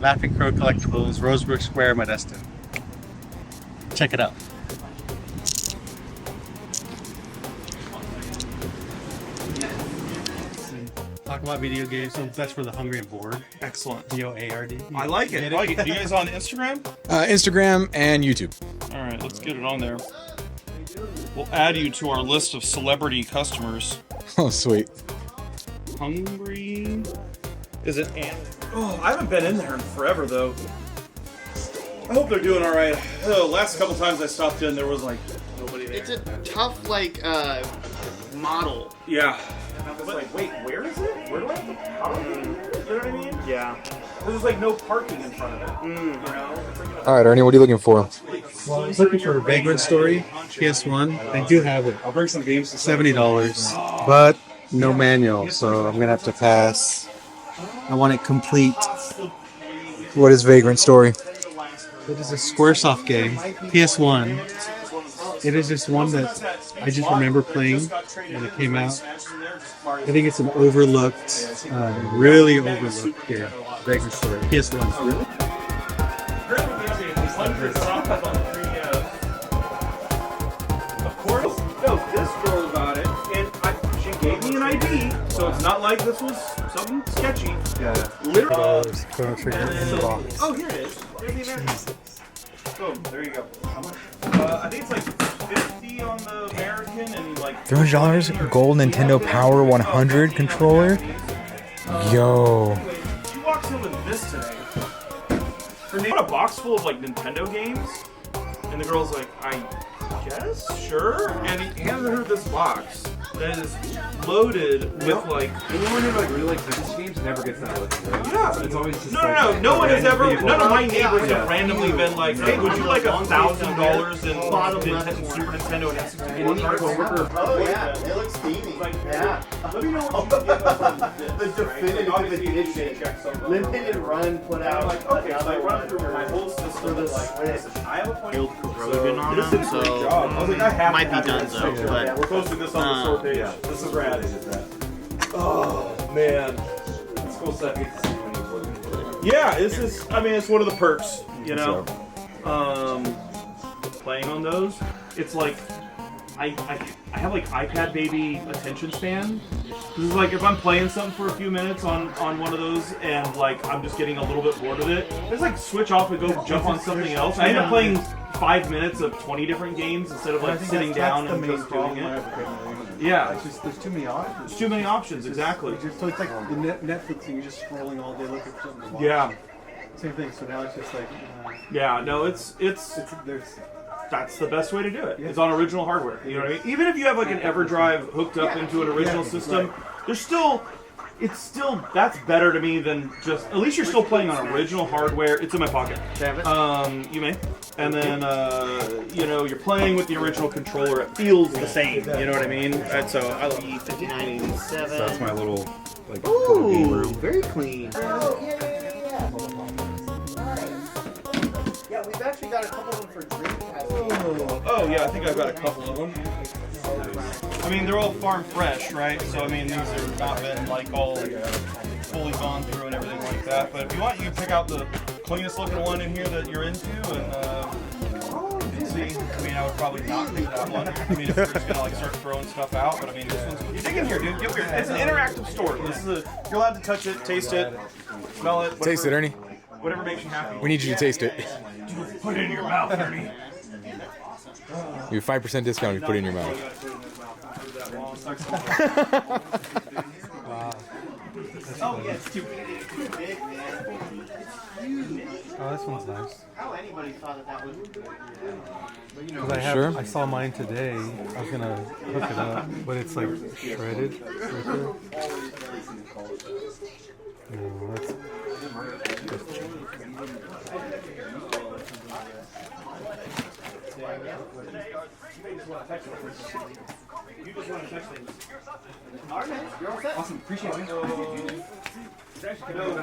Laughing Crow Collectibles, Rosebrook Square, Modesto. Check it out. Talk about video games, so that's for the hungry and bored. Excellent. B-O-A-R-D. I like it. I like it. You guys on Instagram? Instagram and YouTube. All right, let's get it on there. We'll add you to our list of celebrity customers. Oh, sweet. Hungry. Is it Ann? Oh, I haven't been in there in forever though. I hope they're doing all right. Last couple times I stopped in, there was like nobody there. It's a tough model. Yeah. And I was like, wait, where is it? Where do I have to park? You know what I mean? Yeah. There's like no parking in front of it. You know? It's like All right, Ernie, what are you looking for? Well, I was looking for Vagrant Story, PS1. I do have it. I'll bring some games. $70, but no manual, so I'm gonna have to pass. I want it complete. What is Vagrant Story? It is a SquareSoft game, PS1. It is just one that I just remember playing when it came out. I think it's an overlooked, really overlooked game. Vagrant Story, PS1. Of course. No, this girl got it, and she gave me an ID, so it's not like this was something sketchy. Yeah. Literally. Chrono Trigger in the box. Oh, here it is. There's the American. Boom. There you go. How much? I think it's like 50 on the American and like $300 gold Nintendo Power 100 controller. Yo. She walks in with this today. Her name a box full of like Nintendo games, and the girl's like, I guess, sure. And he handed her this box that is loaded with like. Anyone who like really likes vintage games never gets that look. Right? Yeah, It's always just no, like, no, no. No one has ever. vehicle. None of my neighbors have randomly been like, "Hey, would you like $1,000 in Super Nintendo and N64 cards?" Oh yeah, it looks steamy. Yeah. Let me know what you get from The definitive edition. Limited run put out. Like, okay, so I run through my whole system. Like, I have a point. Corrosion on them, so might be done though. But We're posting this on the store page. This is rad. Oh man, it's cool stuff. Yeah, this is. I mean, it's one of the perks, you know. Playing on those, it's like I have like iPad baby attention span. This is like if I'm playing something for a few minutes on one of those and like I'm just getting a little bit bored of it, I just like switch off and go jump on something else. I end up playing 5 minutes of 20 different games instead of like sitting down and just doing it. Yeah, It's just, there's too many options. there's too many options. Exactly. So it's like the Netflix thing, you're just scrolling all day looking for something to watch. Yeah, Same thing, so now it's just like, yeah. No, it's there's, that's the best way to do it. It's on original hardware. You know what I mean? Even if you have like an EverDrive hooked up into an original system, there's still, that's better to me than just. At least you're still playing on original hardware. It's in my pocket. You may. And then you know you're playing with the original controller. It feels the same. You know what I mean? And so I love. 5987. That's my little like. Ooh, very clean. Yeah, we've actually got a couple of them for Dreamcast. Oh yeah, I think I've got a couple of them. I mean, they're all farm fresh, right? So I mean, these have not been like all fully gone through and everything like that. But if you want, you can pick out the cleanest looking one in here that you're into and see. I mean, I would probably not pick that one. I mean, if you're just gonna like start throwing stuff out. But I mean, this one's. You dig in here, dude. Get weird. It's an interactive store. This is a. You're allowed to touch it, taste it, smell it. Taste it, Ernie. Whatever makes you happy. We need you to taste it. Put it in your mouth, Ernie. You have 5% discount if you put it in your mouth. Oh yeah, it's too big, man. oh, this one's nice. How anybody thought that was. But you know, 'Cause Sure. I saw mine today. I was gonna hook it up, but it's like shredded. Right there. No, that's You just want to touch things. you're all set. Awesome, appreciate it. No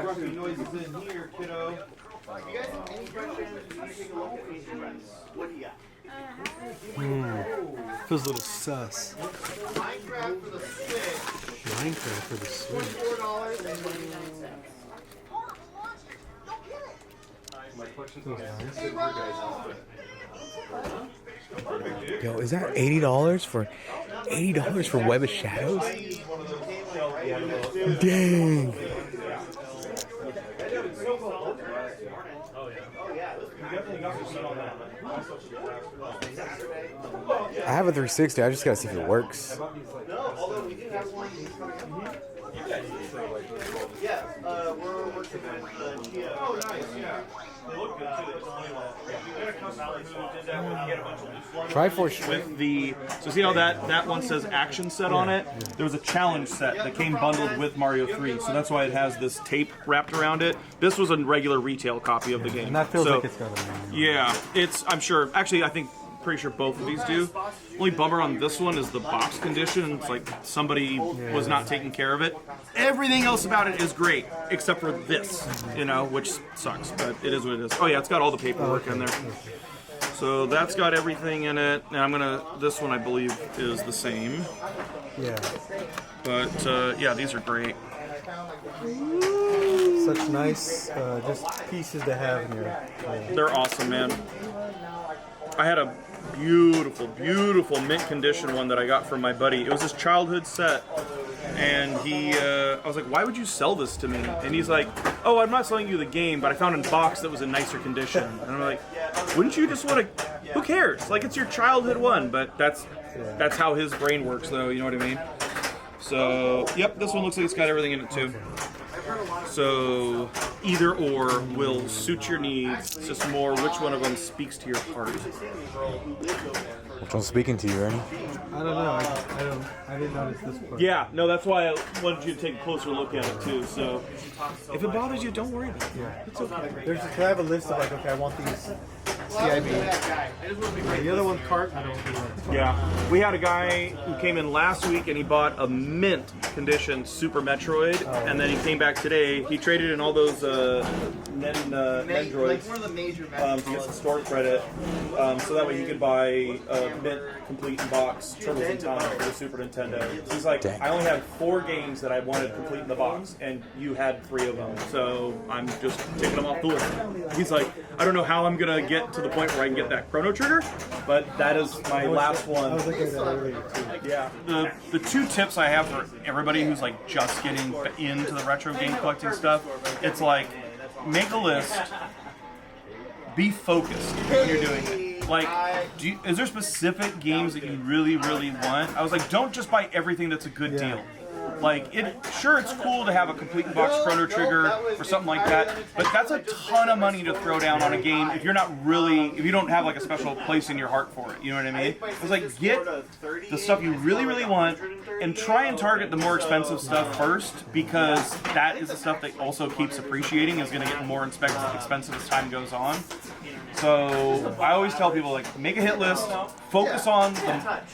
grumpy noises in here, kiddo. You guys have any questions? You take a look at these friends. What do you got? feels a little sus. Minecraft for the Switch. Minecraft for the Switch. $44.99. my collection's nice. Good for guys, but Yo, is that $80 for Web of Shadows? Dang. I have a 360. I just gotta see if it works. Yeah, we're working on Gia. Oh, nice, yeah. They look good too. They just play well. We had a customer who did that when you get a bunch of loose Triforce. with the, so see how that one says action set on it? There was a challenge set that came bundled with Mario 3, so that's why it has this tape wrapped around it. This was a regular retail copy of the game. And that feels So, like it's got a manual. yeah, I'm sure, actually I think, pretty sure both of these do. Only bummer on this one is the box condition. It's like somebody was not taking care of it. Everything else about it is great, except for this, you know, which sucks, but it is what it is. Oh yeah, it's got all the paperwork in there. So that's got everything in it. And this one I believe is the same. Yeah. But yeah, these are great. Such nice just pieces to have in here. They're awesome, man. I had a beautiful, beautiful mint condition one that I got from my buddy. It was his childhood set. And I was like, why would you sell this to me? And he's like, oh, I'm not selling you the game, but I found a box that was in nicer condition. And I'm like, wouldn't you just want to, who cares? Like, it's your childhood one, but that's how his brain works, though, you know what I mean? So, yep, this one looks like it's got everything in it, too. So, either or will suit your needs. It's just more which one of them speaks to your heart. Which one's speaking to you, Ernie? I don't know. I didn't notice this part. Yeah, no, that's why I wanted you to take a closer look at it, too. So, if it bothers you, don't worry about it. It's okay. There's just, I have a list of like, okay, I want these CIB. The other one, cart, I don't do. Yeah, we had a guy who came in last week and he bought a mint condition Super Metroid, and then he came back today. He traded in all those Nendroids Like one of the major to get some store credit, so that way he could buy a mint complete in box Turtles in Time for the Super Nintendo. He's like, Dang. I only have 4 games that I wanted complete in the box, and you had 3 of them, so I'm just taking them off the list. He's like, I don't know how I'm gonna get to the point where I can get that Chrono Trigger, but that is my last one. I was looking at that earlier too. Yeah. The 2 tips I have for everybody who's like just getting into the retro game collecting stuff, it's like, make a list, be focused when you're doing it. Like, is there specific games that you really, really want? I was like, don't just buy everything that's a good deal. Like, sure, it's cool to have a complete box Chrono Trigger or something like that, but that's a ton of money to throw down on a game if you don't have like a special place in your heart for it. You know what I mean? It's like, get the stuff you really, really want and try and target the more expensive stuff first, because that is the stuff that also keeps appreciating, is going to get more expensive as time goes on. So I always tell people, like, make a hit list, focus on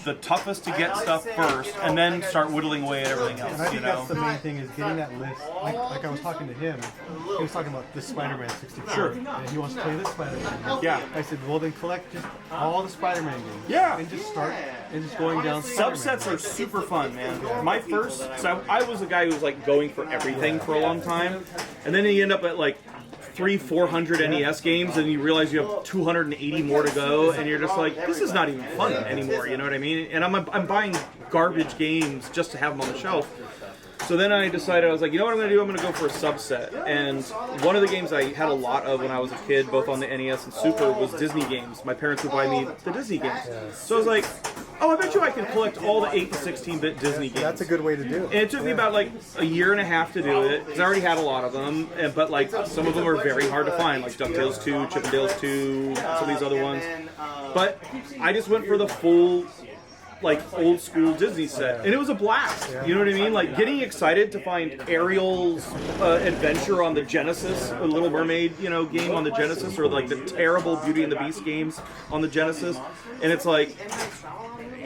the toughest to get stuff first, and then start whittling away at everything else. And I think You know? that's the main thing, is getting that list. Like I was talking to him, he was talking about this Spider-Man 64. Sure. And he wants to play this Spider-Man game. Yeah. I said, well then collect just all the Spider-Man games. Yeah. And just start and just going down Spider-Man. Subsets are super fun, man. My first, so I was a guy who was like going for everything for a long time, and then you end up at like 300-400 NES games, and you realize you have 280 more to go, and you're just like, this is not even fun anymore. You know what I mean? And I'm buying garbage games just to have them on the shelf. So then I decided, I was like, you know what I'm going to do? I'm going to go for a subset. And one of the games I had a lot of when I was a kid, both on the NES and Super, was Disney games. My parents would buy me the Disney games. So I was like, oh, I bet you I can collect all the 8 and 16-bit Disney games. That's a good way to do it. And it took me about like a year and a half to do it, because I already had a lot of them, but like some of them are very hard to find, like DuckTales 2, Chippendales 2, some of these other ones. But I just went for the full, like, old school Disney set, and it was a blast. You know what I mean? Like, getting excited to find Ariel's adventure on the Genesis, a Little Mermaid, you know, game on the Genesis, or like the terrible Beauty and the Beast games on the Genesis, and it's like,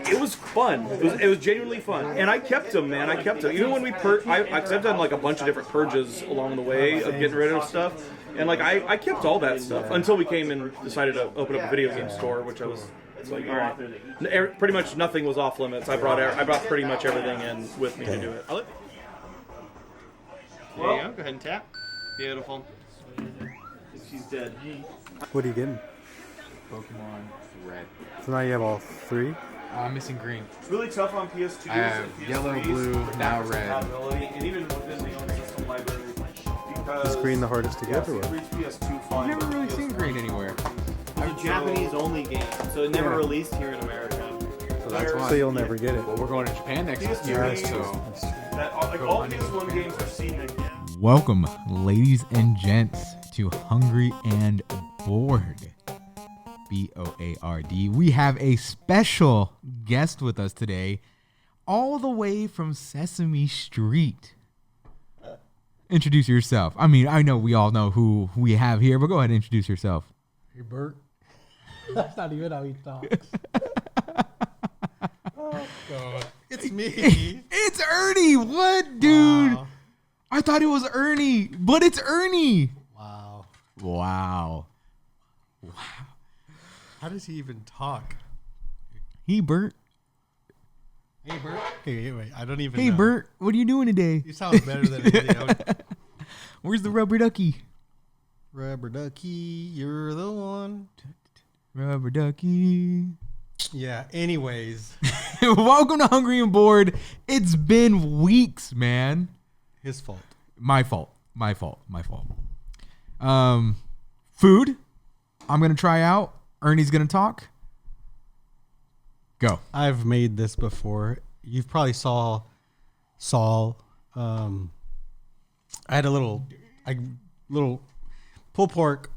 it was fun. It was genuinely fun, and I kept them, man. I kept them. Even when we because I've done like a bunch of different purges along the way of getting rid of stuff, and like I kept all that stuff until we came and decided to open up a video game store, which I was. It's like, all right, pretty much nothing was off limits. I brought pretty much everything in with me to do it. There you go. Go ahead and tap. Beautiful. She's dead. What are you getting? Pokemon Red. So now you have all 3? I'm missing green. It's really tough on PS2s I have and PS3s yellow, blue, for now backwards red. compatibility, and even within the own system library. Because Is green the hardest to yeah, get or what? PS2 I've fine. never really seen green anywhere. It's a Japanese-only game, so it never Yeah. released here in America. So that's why. So you'll never get it. Well, we're going to Japan next PS2 year, games, so. that are, like all PS1 games are seeded. Welcome, ladies and gents, to Hungry and Bored. B-O-A-R-D. We have a special guest with us today, all the way from Sesame Street. Introduce yourself. I mean, I know we all know who we have here, but go ahead and introduce yourself. Hey, Bert. That's not even how he talks. Oh, God. It's me. It's Ernie. What, dude? Wow. I thought it was Ernie, but it's Ernie. Wow. Wow. How does he even talk? Hey, Bert. Hey, Bert. Hey, wait. I don't even Hey, know. Bert. What are you doing today? You sound better than anything else. Where's the rubber ducky? Rubber ducky, you're the one. Rubber ducky. Yeah, anyways. Welcome to Hungry and Bored. It's been weeks, man. His fault. My fault. Food. I'm gonna try out. Ernie's gonna talk. Go. I've made this before. You've probably saw Saul. I had a little pulled pork,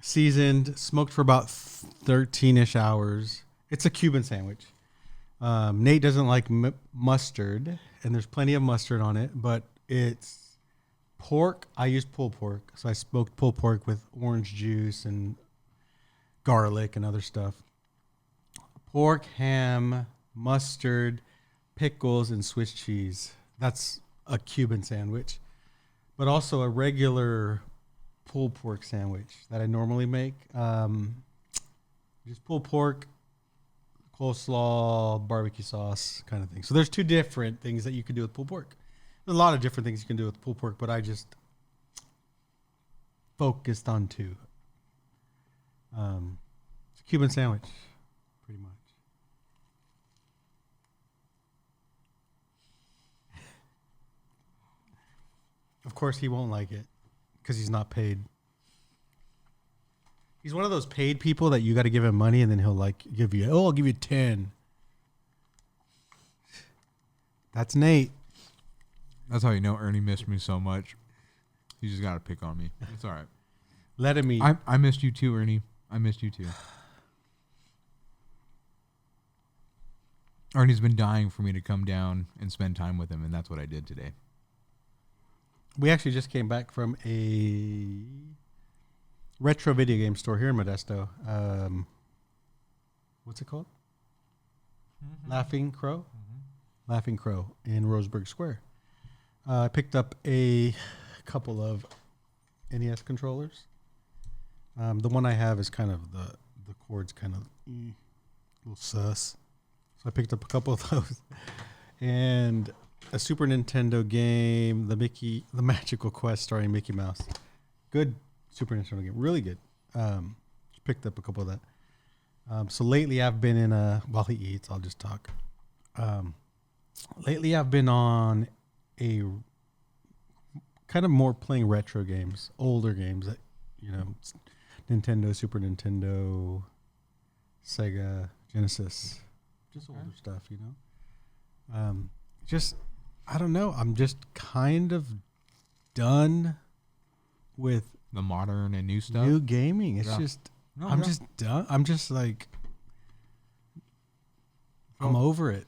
seasoned, smoked for about 13-ish hours. It's a Cuban sandwich. Nate doesn't like mustard, and there's plenty of mustard on it, but it's pork. I used pulled pork, so I smoked pulled pork with orange juice and garlic and other stuff. Pork, ham, mustard, pickles, and Swiss cheese. That's a Cuban sandwich. But also a regular pulled pork sandwich that I normally make. Just pulled pork, coleslaw, barbecue sauce kind of thing. So there's 2 different things that you can do with pulled pork. There's a lot of different things you can do with pulled pork, but I just focused on 2. It's a Cuban sandwich, pretty much. Of course, he won't like it because he's not paid. He's one of those paid people that you got to give him money and then he'll give you, I'll give you 10. That's Nate. That's how you know Ernie missed me so much. He just gotta pick on me. It's all right. Let him eat. I missed you too, Ernie. I missed you too. Ernie's been dying for me to come down and spend time with him, and that's what I did today. We actually just came back from a retro video game store here in Modesto. What's it called? Laughing Crow? Laughing Crow in Roseburg Square. I picked up a couple of NES controllers. The one I have is kind of the cord's kind of a little sus. So I picked up a couple of those. And a Super Nintendo game, the Magical Quest starring Mickey Mouse. Good Super Nintendo game, really good. Picked up a couple of that. So lately I've been in while he eats, I'll just talk. Lately I've been on a kind of more playing retro games, older games that, Nintendo, Super Nintendo, Sega, Genesis, just older stuff, I don't know. I'm just kind of done with The modern and new stuff. new gaming. It's Yeah. just, No, I'm yeah. just done. I'm just like, I'm over it.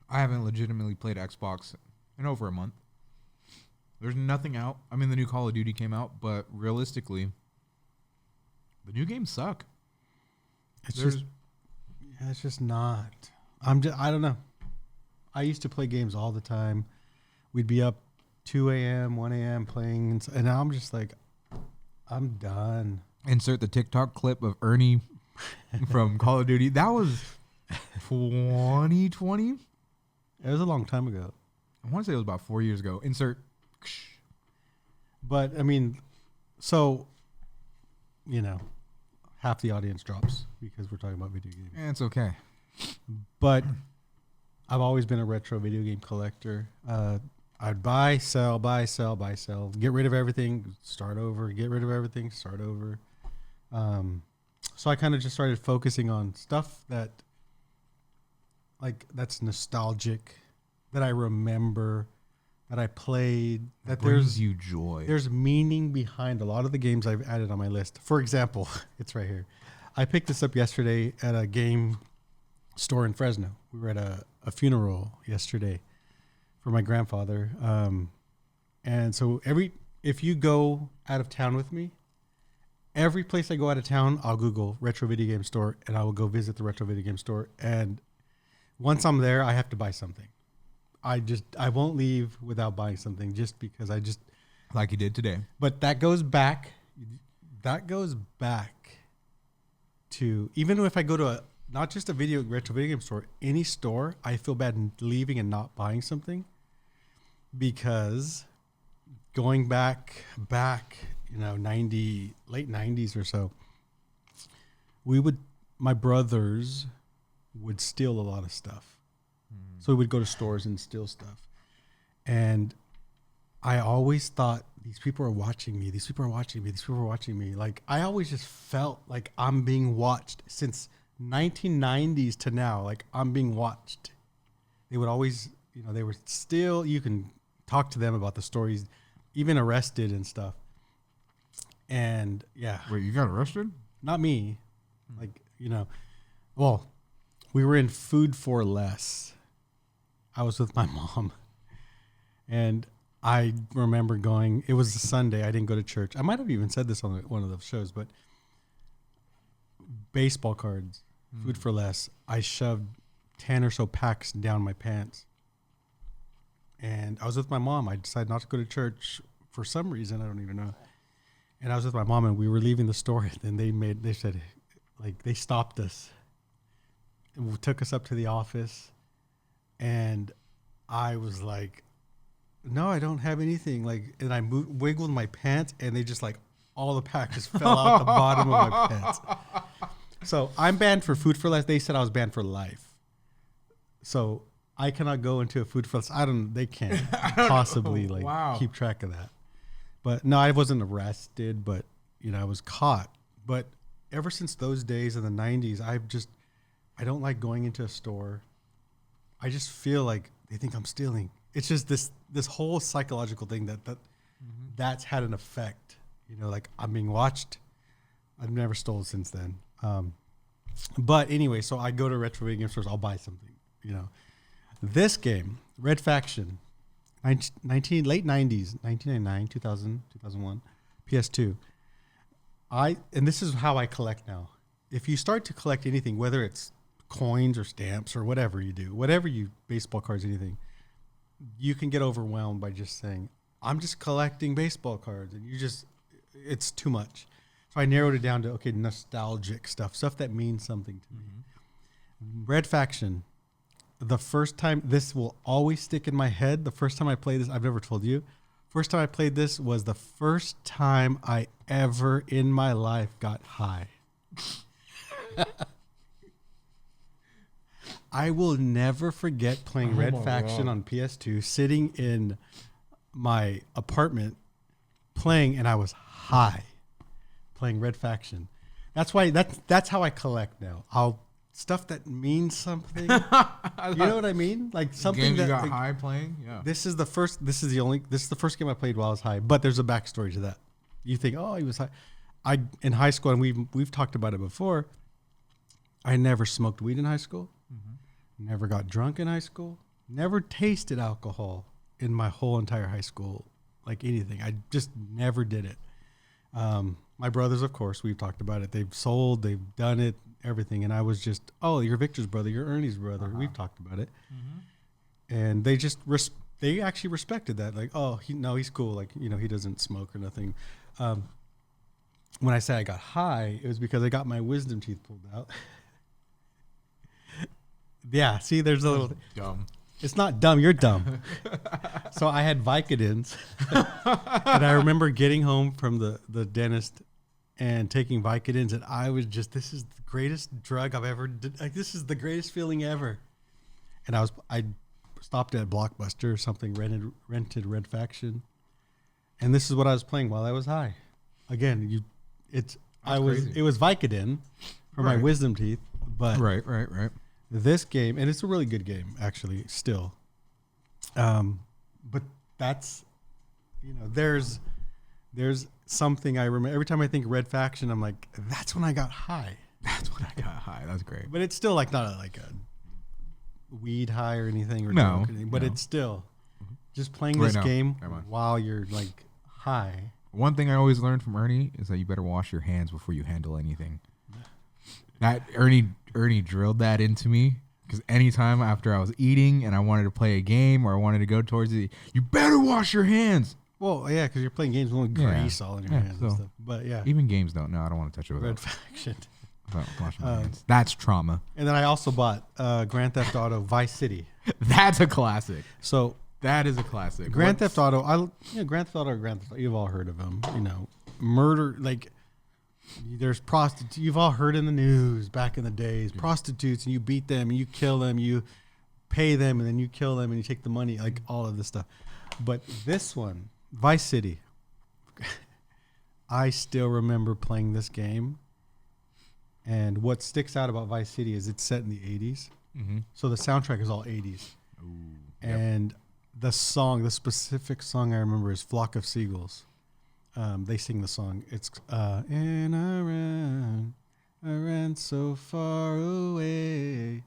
I haven't legitimately played Xbox in over a month. There's nothing out. I mean, the new Call of Duty came out, but realistically, the new games suck. It's There's- just, it's just not. I don't know. I used to play games all the time. We'd be up 2 a.m., 1 a.m. playing, and now I'm just like, I'm done. Insert the TikTok clip of Ernie from Call of Duty. That was 2020. It was a long time ago. I want to say it was about 4 years ago. Insert. But I mean, so you know, half the audience drops because we're talking about video games. It's okay. But I've always been a retro video game collector. I'd buy, sell, buy, sell, buy, sell. Get rid of everything, start over. Get rid of everything, start over. So I kind of just started focusing on stuff that, like, that's nostalgic, that I remember, that I played, that Brings there's you joy. there's meaning behind a lot of the games I've added on my list. For example, it's right here. I picked this up yesterday at a game store in Fresno. We were at a funeral yesterday for my grandfather. And so if you go out of town with me, every place I go out of town, I'll Google retro video game store and I will go visit the retro video game store. And once I'm there, I have to buy something. I won't leave without buying something just because like you did today. but that goes back to, even if I go to not just a retro video game store, any store, I feel bad leaving and not buying something, because going back, you know, late 90s or so, my brothers would steal a lot of stuff. So we would go to stores and steal stuff. And I always thought, these people are watching me. These people are watching me. These people are watching me. Like, I always just felt like I'm being watched since 1990s to now. Like, I'm being watched. They would always, you know, they were still, you can talk to them about the stories, even arrested and stuff. And yeah, Wait, you got arrested? not me. Like, you know, well, we were in Food for Less. I was with my mom, and I remember going, it was a Sunday. I didn't go to church. I might have even said this on one of those shows, but baseball cards, Food for Less. I shoved 10 or so packs down my pants, and I was with my mom. I decided not to go to church for some reason. I don't even know. And I was with my mom, and we were leaving the store, and they said, like, they stopped us and took us up to the office. And I was like, no, I don't have anything. Like, and I wiggled my pants, and they just, like, all the packs just fell out the bottom of my pants. So I'm banned for Food for Less. They said I was banned for life. So I cannot go into a Food for Less. They can't possibly keep track of that. But no, I wasn't arrested, but, you know, I was caught. But ever since those days in the 90s, I don't like going into a store. I just feel like they think I'm stealing. It's just this whole psychological thing that's had an effect. You know, like, I'm being watched. I've never stolen since then. But anyway, so I go to retro video game stores. I'll buy something. You know, this game, Red Faction, late 90s, 1999, 2000, 2001, PS2. And this is how I collect now. If you start to collect anything, whether it's coins or stamps or whatever you do, baseball cards, anything, you can get overwhelmed by just saying, I'm just collecting baseball cards, and it's too much. So I narrowed it down to, okay, nostalgic stuff that means something to me. Red Faction, the first time, this will always stick in my head. The first time I played this, I've never told you, first time I played this was the first time I ever in my life got high. I will never forget playing Red Faction on PS2, sitting in my apartment playing, and I was high playing Red Faction. That's why that's how I collect now. Stuff that means something. You know what I mean? Like something Games that you got like, high playing? Yeah. This is the first game I played while I was high, but there's a backstory to that. You think, oh, he was high. In high school, and we've talked about it before, I never smoked weed in high school. Never got drunk in high school. Never tasted alcohol in my whole entire high school, like anything. I just never did it. My brothers, of course, we've talked about it. They've sold, they've done it, everything. And I was just, oh, you're Victor's brother, you're Ernie's brother. We've talked about it. And they just, they actually respected that. Like, oh, he's cool. Like, you know, he doesn't smoke or nothing. When I say I got high, it was because I got my wisdom teeth pulled out. Yeah, see, there's a little... Dumb. It's not dumb, you're dumb. So I had Vicodins. And I remember getting home from the dentist, and taking Vicodins, and I was just, this is the greatest drug I've ever did. Like, this is the greatest feeling ever. And I stopped at Blockbuster or something, rented Red Faction, and this is what I was playing while I was high. Again, it was Vicodin for my wisdom teeth, but Right. this game, and it's a really good game actually still. But that's, there's something I remember every time I think Red Faction, I'm like, that's when I got high. That's when I got high. That's great. But it's still like not like a weed high or anything or No, drunk or anything, but no. it's still just playing Right this now. game Come on. while you're like high. One thing I always learned from Ernie is that you better wash your hands before you handle anything. That Ernie drilled that into me because anytime after I was eating and I wanted to play a game or I wanted to go towards it, you better wash your hands. Well, yeah, because you're playing games with Yeah. grease all in your Yeah, hands and so- stuff. But yeah, Even games don't. No, I don't want to touch it Red without, Faction. without washing my hands. That's trauma. And then I also bought Grand Theft Auto Vice City. That's a classic. So That is a classic. Grand Theft Auto, Grand Theft Auto, you've all heard of them. Murder, like there's prostitutes. You've all heard in the news back in the days, prostitutes, and you beat them, and you kill them, you pay them, and then you kill them, and you take the money, like all of this stuff. But this one, Vice City, I still remember playing this game. And what sticks out about Vice City is it's set in the 80s. So the soundtrack is all 80s. And the specific song I remember is Flock of Seagulls. They sing the song. It's and I ran so far away.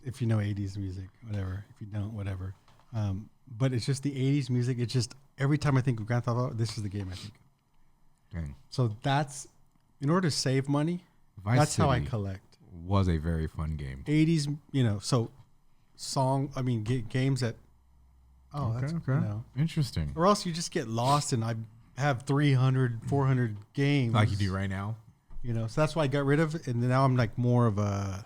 If you know 80s music, whatever. If you don't, whatever. But it's just the 80s music. It's just every time I think of Grand Theft Auto, this is the game I think of. Dang. So that's, in order to save money, Vice that's how I City collect. was a very fun game. 80s, games that, that's, Interesting. or else you just get lost and I have 300, 400 games. Like you do right now. So that's why I got rid of it. And now I'm like more of a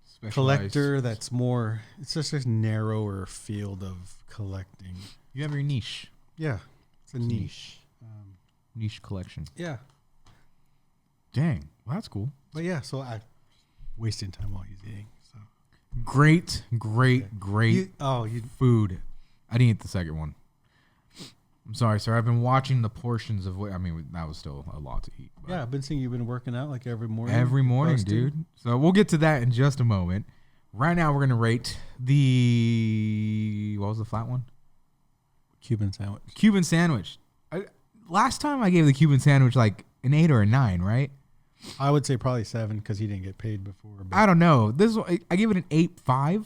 Specialized. collector that's more, it's just a narrower field of collecting. You have your niche. Yeah. It's a niche. Niche collection. Yeah. Dang. Well, that's cool. But yeah, so I wasting time while he's eating. So Great you food. I didn't eat the second one. I'm sorry, sir. I've been watching the portions of what, that was still a lot to eat. but- yeah, I've been seeing you've been working out like every morning. Every morning, Busted. dude. So we'll get to that in just a moment. Right now, we're going to rate what was the flat one? Cuban sandwich. Cuban sandwich. Last time I gave the Cuban sandwich like an 8 or a 9, right? I would say probably 7 because he didn't get paid before. But I don't know. I gave it an 8.5,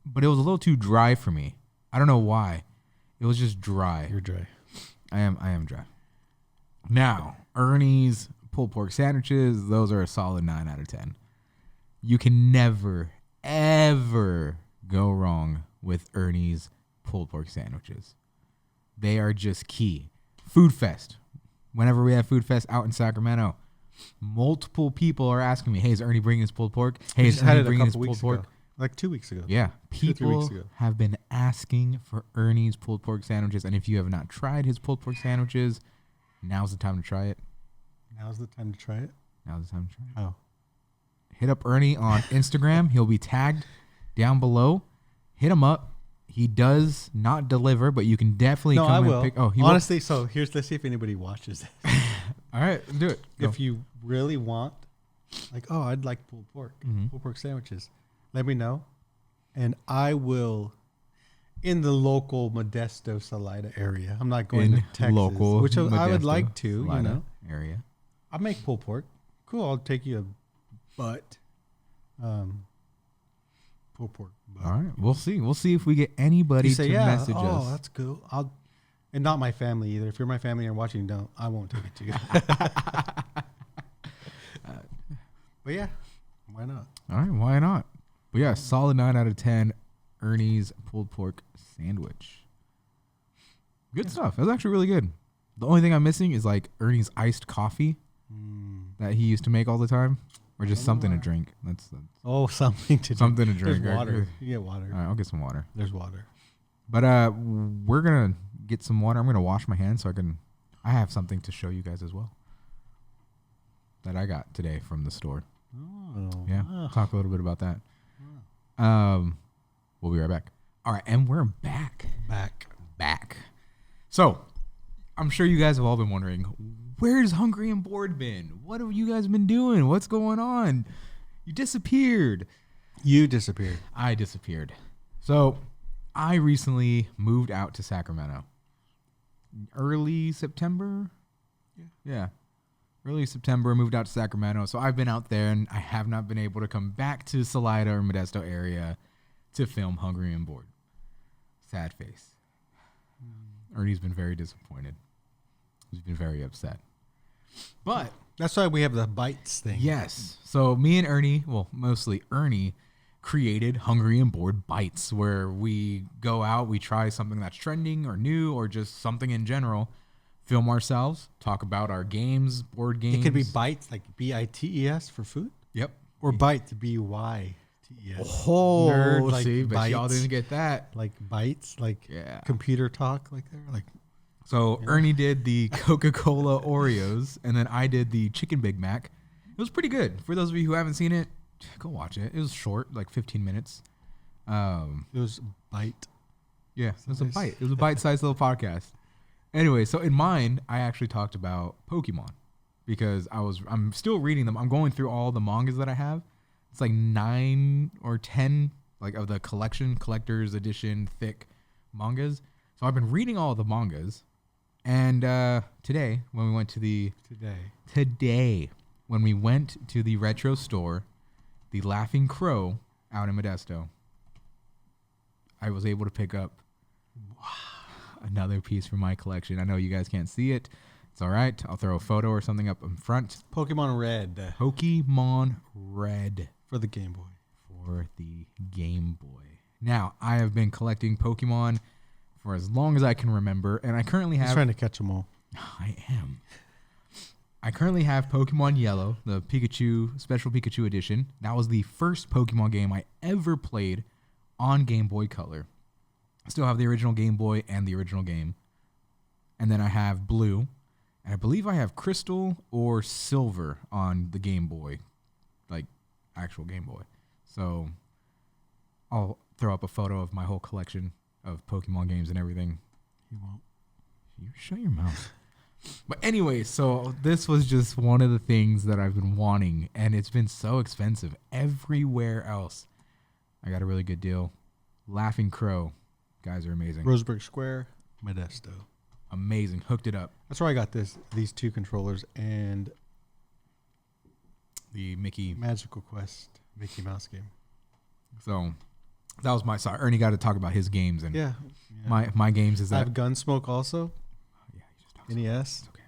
but it was a little too dry for me. I don't know why. It was just dry. You're dry. I am dry. Now, Ernie's pulled pork sandwiches, those are a solid 9 out of 10. You can never, ever go wrong with Ernie's pulled pork sandwiches. They are just key. Food Fest. Whenever we have Food Fest out in Sacramento, multiple are asking me, hey, is Ernie bringing his pulled pork? Hey, We is just had Ernie it a bringing his couple pulled weeks pork? ago. Like 2 weeks ago. Yeah, 2 or 3 weeks people ago. have been asking for Ernie's pulled pork sandwiches, and if you have not tried his pulled pork sandwiches, now's the time to try it. Now's the time to try it. Now's the time to try it. Oh. Hit up Ernie on Instagram. He'll be tagged down below. Hit him up. He does not deliver, but you can definitely No, come I and will. pick. Oh, he will. Honestly, so let's see if anybody watches this. All right, do it. Go. If you really want, I'd like pulled pork, pulled pork sandwiches, let me know. And I will, in the local Modesto Salida area. I'm not going to Texas, local which I would Modesto, like to, Salida area. I'll make pulled pork. Cool, I'll take you a butt. Pulled pork. Butt. All right, we'll see. We'll see if we get anybody You say, to yeah, message oh, us. that's cool. And not my family either. If you're my family and you're watching, I won't take it to you. But yeah, why not? All right, why not? But yeah, solid 9 out of 10. Ernie's pulled pork sandwich. Good stuff. That was actually really good. The only thing I'm missing is like Ernie's iced coffee that he used to make all the time, or just something to drink. That's Oh, something to something to There's drink. water. You get water. All right, I'll get some water. There's water. But we're gonna get some water. I'm gonna wash my hands so I I have something to show you guys as well that I got today from the store. Oh, Yeah, wow. talk a little bit about that. We'll be right back. All right, and we're back. Back. So, I'm sure you guys have all been wondering, where's Hungry and Bored been? What have you guys been doing? What's going on? You disappeared. You disappeared. I disappeared. So, I recently moved out to Sacramento. Early September? Yeah. Early September, moved out to Sacramento. So I've been out there, and I have not been able to come back to Salida or Modesto area to film Hungry and Bored. Sad face. Ernie's been very disappointed. He's been very upset. But That's why we have the bites thing. yes, so me and Ernie, well, mostly Ernie, created Hungry and Bored Bites, where we go out, we try something that's trending or new or just something in general, film ourselves, talk about our games, board games. It could be bites, like bites for food, Yep. or bites bytes. Oh, Nerd, like see, but y'all bites. didn't get that. Like bites, like Yeah. computer talk, like they're like. So Ernie did the Coca-Cola Oreos, and then I did the Chicken Big Mac. It was pretty good. For those of you who haven't seen it, go watch it. It was short, like 15 minutes. It was bite. Yeah, it was a nice. bite. It was a bite-sized little podcast. Anyway, so in mine, I actually talked about Pokemon because I'm still reading them. I'm going through all the mangas that I have. It's like 9 or 10 like of the collector's edition thick mangas. So I've been reading all the mangas. And today when we went to the retro store, the Laughing Crow out in Modesto, I was able to pick up another piece from my collection. I know you guys can't see it. It's all right. I'll throw a photo or something up in front. Pokemon Red Pokemon Red for the Game Boy. for the Game Boy. Now, I have been collecting Pokemon for as long as I can remember, and I currently He's have... trying to catch them all. I am. I currently have Pokemon Yellow, the Pikachu, Special Pikachu Edition. That was the first Pokemon game I ever played on Game Boy Color. I still have the original Game Boy and the original game. And then I have Blue. And I believe I have Crystal or Silver on the Game Boy. Like, actual Game Boy. So, I'll throw up a photo of my whole collection of Pokemon games and everything. You won't. You shut your mouth. But anyway, so this was just one of the things that I've been wanting, and it's been so expensive everywhere else. I got a really good deal. Laughing Crow. Guys are amazing. Roseburg Square, Modesto. Amazing. Hooked it up. That's where I got these two controllers and The Mickey. Magical Quest Mickey Mouse game. So that was my side. Ernie got to talk about his games, and Yeah. my games is I that. have Gunsmoke also. Yeah, you just talk. NES. It's okay.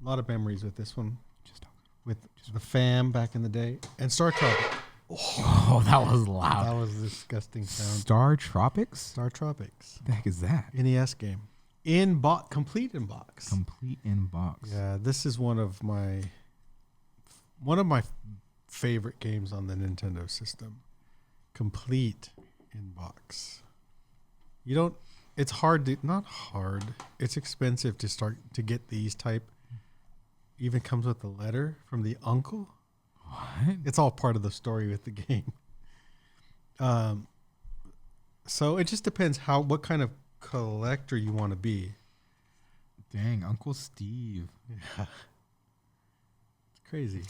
A lot of memories with this one. Just talk. With the fam back in the day. And Star Tropics. Oh, that was loud. That was a disgusting sound. Star Tropics? Star Tropics. What the heck is that? NES game. Complete in box. Complete in box. Yeah, this is one of my favorite games on the Nintendo system. Complete in box. It's hard not hard. It's expensive to get these type. Even comes with a letter from the uncle. What? It's all part of the story with the game. So it just depends what kind of collector you want to be. Dang, Uncle Steve. Yeah. It's crazy.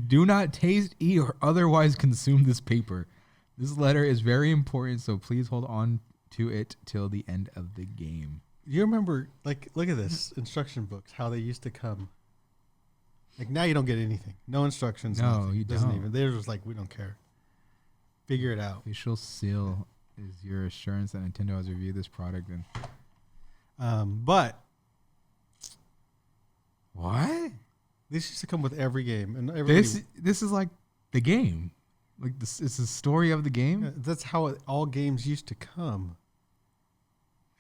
Do not taste, eat, or otherwise consume this paper. This letter is very important, so please hold on to it till the end of the game. You remember, look at this instruction books, how they used to come. Like now you don't get anything. No instructions. No, nothing. you Doesn't don't. even. They're just like, we don't care. Figure it out. Official seal is your assurance that Nintendo has reviewed this product. And But what? this used to come with every game, and everybody. This is like the game. Like this, it's the story of the game. Yeah, that's how all games used to come.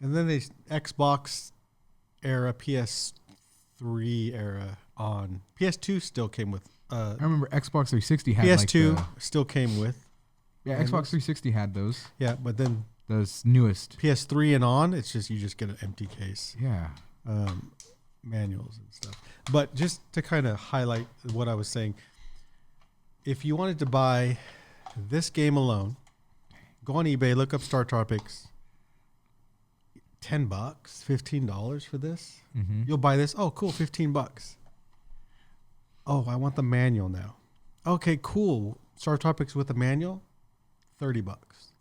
And then they Xbox era, PS3 era on. PS2 still came with. I remember Xbox 360 had PS2 like still came with. Xbox 360 had those. Yeah, but then newest. PS3 and on, it's just you just get an empty case. Yeah. Manuals and stuff. But just to kind of highlight what I was saying, if you wanted to buy this game alone, go on eBay, look up Star Tropics. $10, $15 for this. Mm-hmm. You'll buy this. Oh, cool, $15. Oh, I want the manual now. Okay, cool. Star Tropics with the manual, $30,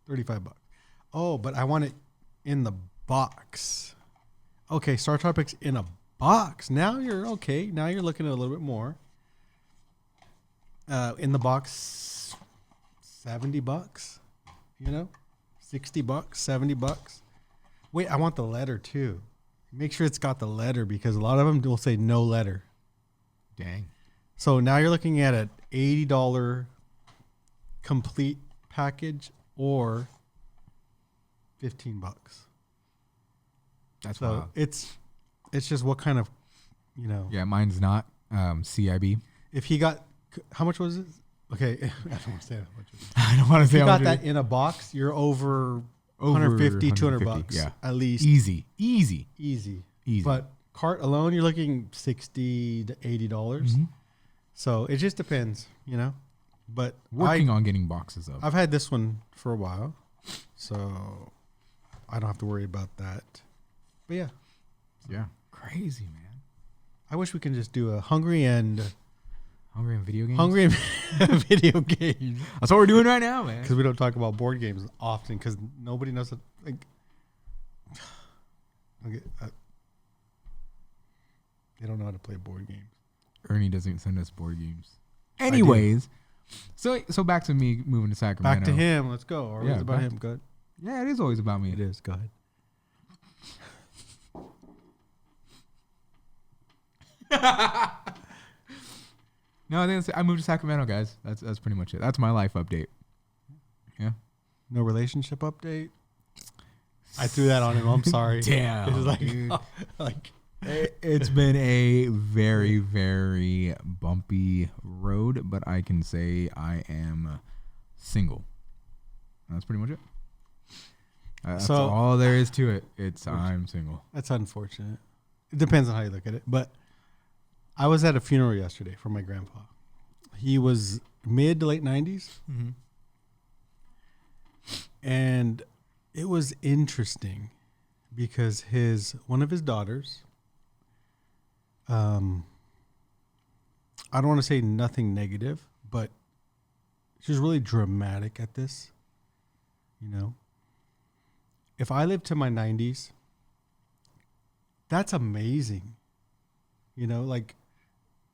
$35. Oh, but I want it in the box. Okay, Star Tropics in a box. Now you're okay. Now you're looking at a little bit more. In the box, $70. You know, $60, $70. Wait, I want the letter too. Make sure it's got the letter because a lot of them will say no letter. Dang. So now you're looking at an $80 complete package or $15. That's So wild. it's just what kind of, you know. Yeah, mine's not CIB. If he got, how much was it? Okay, I don't want to say how much it was. I don't want to If say you how got much that in a box, you're over Over 150, 200 150, bucks. yeah. At least. Easy. Easy. But cart alone, you're looking $60 to $80. Mhm. So it just depends, you know. But Working on getting boxes of. I've had this one for a while, so I don't have to worry about that. But yeah, Yeah. Crazy, man. I wish we can just do a Hungry and Video games. Hungry and video games That's what we're doing right now, man. because we don't talk about board games often because nobody knows it. Like, okay, they don't know how to play board games. Ernie doesn't send us board games. Anyways, so back to me moving to Sacramento. Back to him. Let's go. Or Yeah, it's about back him. Good. Yeah, it is always about me. It is. Go ahead. No, I think I moved to Sacramento, guys. That's pretty much it. That's my life update. Yeah. No relationship update. I threw that on him. I'm sorry. Damn, It was like, dude. like It's been a very, very bumpy road, but I can say I am single. That's pretty much it. That's So- all there is to it. I'm single. that's unfortunate. It depends on how you look at it. But I was at a funeral yesterday for my grandpa. He was mid to late 90s. Mm-hmm. And it was interesting because one of his daughters, I don't want to say nothing negative, but she was really dramatic at this. You know, if I lived to my 90s, that's amazing. You know, like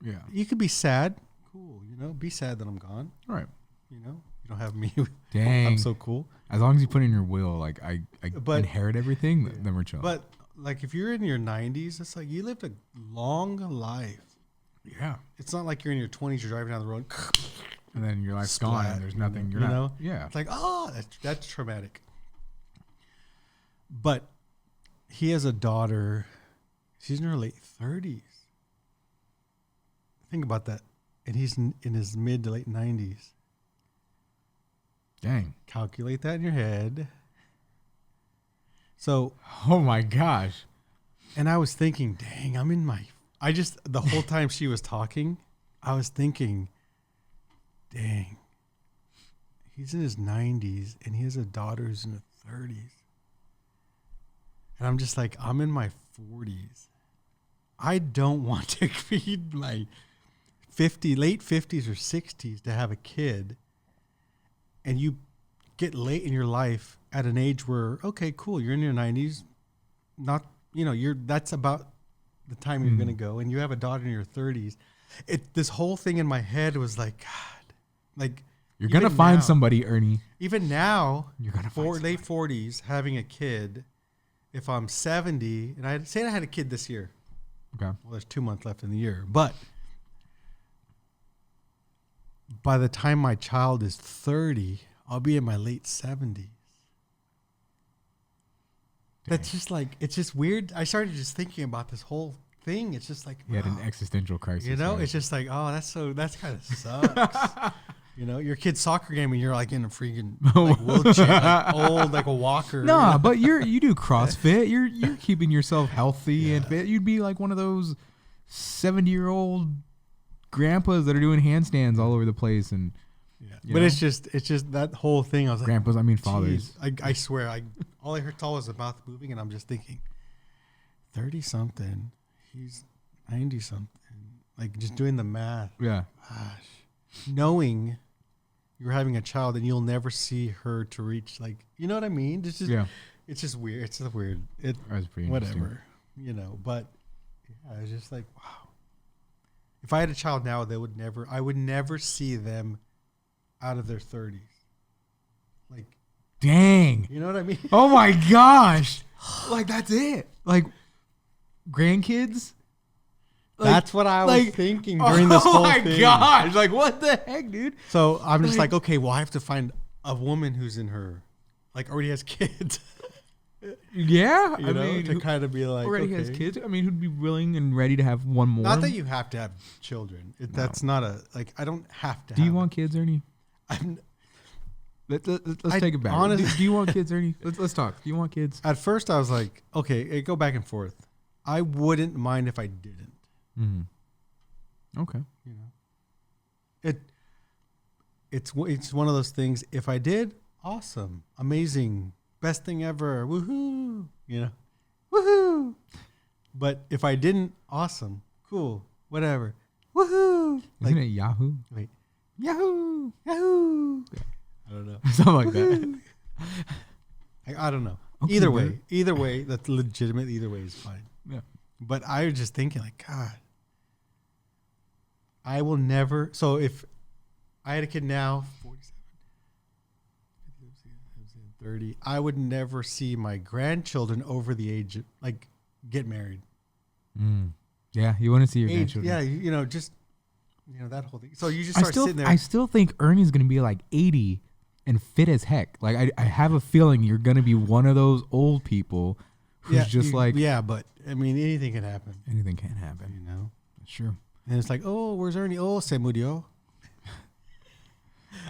Yeah. you could be sad. Cool. You know, be sad that I'm gone. All right. You know, you don't have me. Dang. I'm so cool. As long as you put in your will, like I But- inherit everything, then we're chill. But like if you're in your 90s, it's like you lived a long life. yeah. It's not like you're in your 20s, you're driving down the road. And then your life's gone Splat, and there's nothing. You're you not. know? Yeah. It's like, oh, that's traumatic. But he has a daughter. She's in her late 30s. Think about that. And he's in his mid to late 90s. Dang. Calculate that in your head. So, Oh my gosh. and I was thinking, dang, the whole time she was talking, I was thinking, dang, he's in his 90s and he has a daughter who's in her 30s. And I'm just like, I'm in my 40s. I don't want to be my late 50s or 60s to have a kid. And you get late in your life at an age where, okay, cool, you're in your 90s. Not, that's about the time you're going to go. And you have a daughter in your 30s. This whole thing in my head was like, God, like, You're gonna even find now- somebody, Ernie. Even now, You're gonna find late 40s, having a kid, if I'm 70, and I had a kid this year. Okay. Well, there's 2 months left in the year. But by the time my child is 30, I'll be in my late 70s. That's just like, it's just weird. I started just thinking about this whole thing. It's just like, You had an wow. existential crisis. You know, right? it's just like, oh, that kind of sucks. You know, your kid's soccer game and you're like in a freaking like wheelchair, like old, like a walker. Nah, but you do CrossFit. You're keeping yourself healthy and fit. You'd be like one of those 70-year-old grandpas that are doing handstands all over the place. And But it's just that whole thing. I was like, grandpas, I mean fathers. "Geez." I swear, all I heard saw was the mouth moving, and I'm just thinking, 30 something, he's 90 something. Like just doing the math. Yeah. Gosh, knowing you're having a child and you'll never see her to reach, like, you know what I mean? It's just, it's just weird. It's just weird. That's pretty Whatever, you know. But yeah, it's just like, wow. If I had a child now, I would never see them out of their 30s. Like, dang. you know what I mean? Oh my gosh. Like that's it. Like grandkids. Like, that's what I was thinking during this whole thing. Oh my gosh. Like what the heck, dude? So I'm just like, okay, well, I have to find a woman who's in her, like, already has kids. Yeah. You know, to kind of be like, already okay. has kids. I mean, who'd be willing and ready to have one more? Not that you have to have children. That's not I don't have to Do have you want kids, Ernie? Let's take it back. honestly- Do you want kids, Ernie? Let's talk. Do you want kids? At first, I was like, okay, go back and forth. I wouldn't mind if I didn't. Mm-hmm. Okay. You know, it's one of those things. If I did, awesome, amazing, best thing ever, woohoo! You know, woohoo! But if I didn't, awesome, cool, whatever, woohoo! Isn't it Yahoo? Wait, Yahoo! Yahoo! I don't know. Something like that. I don't know. Okay, Either way, that's legitimate. Either way is fine. Yeah. But I was just thinking, like, God, I will never. So if I had a kid now, 47, 30, I would never see my grandchildren over the age of, like, get married. Yeah, you want to see your Age, grandchildren. yeah, you know, just, you know, that whole thing. So you just start sitting there. I still think Ernie's gonna be like 80 and fit as heck. Like I have a feeling you're gonna be one of those old people who's yeah, but I mean, anything can happen. anything can happen. You know, That's true. and it's like, oh, where's Ernie? Oh, se murió.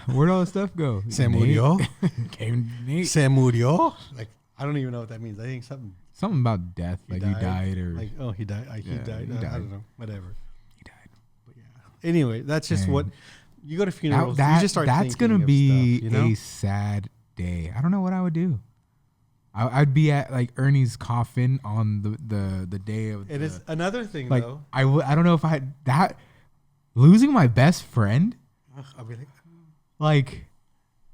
Where'd all the stuff go? Se Nate? murió. Came Nate. Se murió. Like, I don't even know what that means. I think something. Something about death, He like he died or like, oh, he died. He Yeah, died. he I died. don't know. Whatever. he died. But yeah. Anyway, that's just Dang. what you go to funerals. That, you just start. that's thinking gonna of be stuff, you know? a sad day. I don't know what I would do. I'd be at like Ernie's coffin on the day of. It is another thing like though. I don't know if I that losing my best friend I'll be like.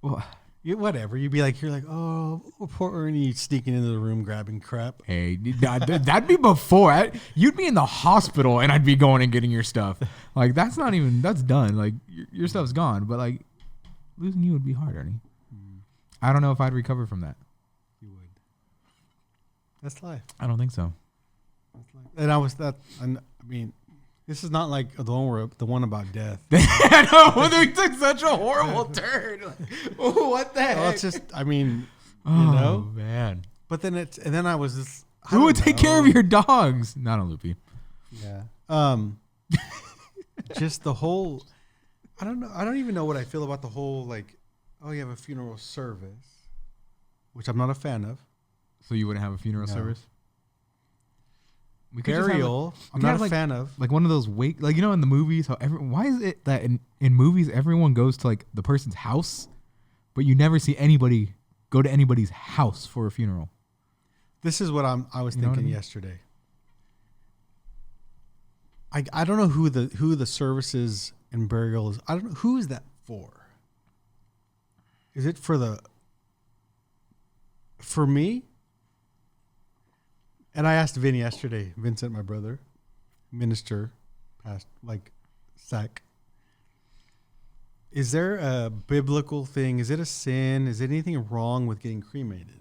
Well, whatever. You'd be like, you're like, oh, poor Ernie sneaking into the room grabbing crap. hey, that'd be before. You'd be in the hospital and I'd be going and getting your stuff. Like that's done. Like your stuff's gone. But like losing you would be hard, Ernie. I don't know if I'd recover from that. You would. That's life. I don't think so. That's life. And I was that. I mean, this is not like the one about death. I know. We took such a horrible turn. Like, what the heck? Well, it's just. I mean, oh, you know. man. But then I was just. Who would take care of your dogs? Not on Loopy. Yeah. Just the whole. I don't know. I don't even know what I feel about the whole, like, oh, you have a funeral service, which I'm not a fan of. So you wouldn't have a funeral No. service? We could just have, Burial, we I'm could not have, a like, fan of. like one of those wake, like, you know, in the movies, how why is it that in movies everyone goes to like the person's house, but you never see anybody go to anybody's house for a funeral? This is what I was You know what I thinking mean? yesterday. I don't know who the services and burials. I don't know who is that for. Is it for me? And I asked Vin yesterday, Vincent, my brother, minister, past like SAC. Is there a biblical thing? Is it a sin? Is there anything wrong with getting cremated?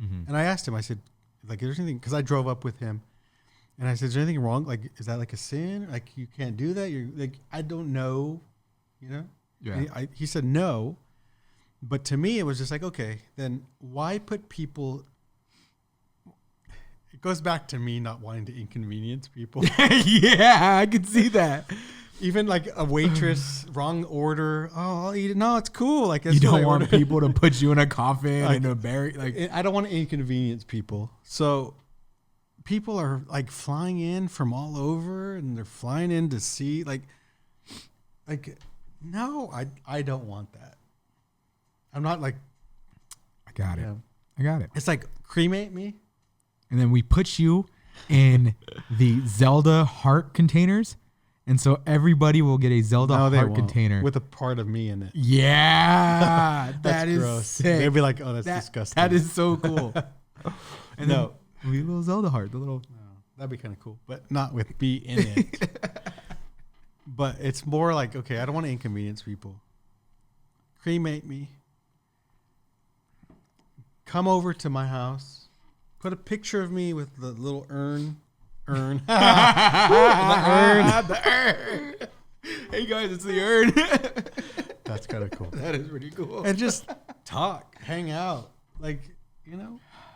Mm-hmm. And I asked him, I said, like, is there anything? Because I drove up with him. And I said, is there anything wrong? Like, is that like a sin? Like, you can't do that? You're like, I don't know, you know? Yeah. And he said no. But to me, it was just like, okay, then why put people... It goes back to me not wanting to inconvenience people. Yeah, I can see that. Even like a waitress, wrong order. Oh, I'll eat it. No, it's cool. Like You don't want people to put you in a coffin Like- and a bury. Like, I don't want to inconvenience people. So people are like flying in from all over, and they're flying in to see. Like no, I don't want that. I'm not like. I got it. Yeah. I got it. It's like cremate me. And then we put you in the Zelda heart containers. And so everybody will get a Zelda No, they heart won't. container. With a part of me in it. Yeah. That's that is gross. sick. They'd be like, "Oh, that's That- disgusting." That is so cool. And No. then we little Zelda heart, the little. That'd be kind of cool, but not with me in it. But it's more like, okay, I don't want to inconvenience people. Cremate me. Come over to my house. Put a picture of me with the little urn. The urn. Hey guys, it's the urn. That's kind of cool. That is pretty cool. And just talk, hang out, like,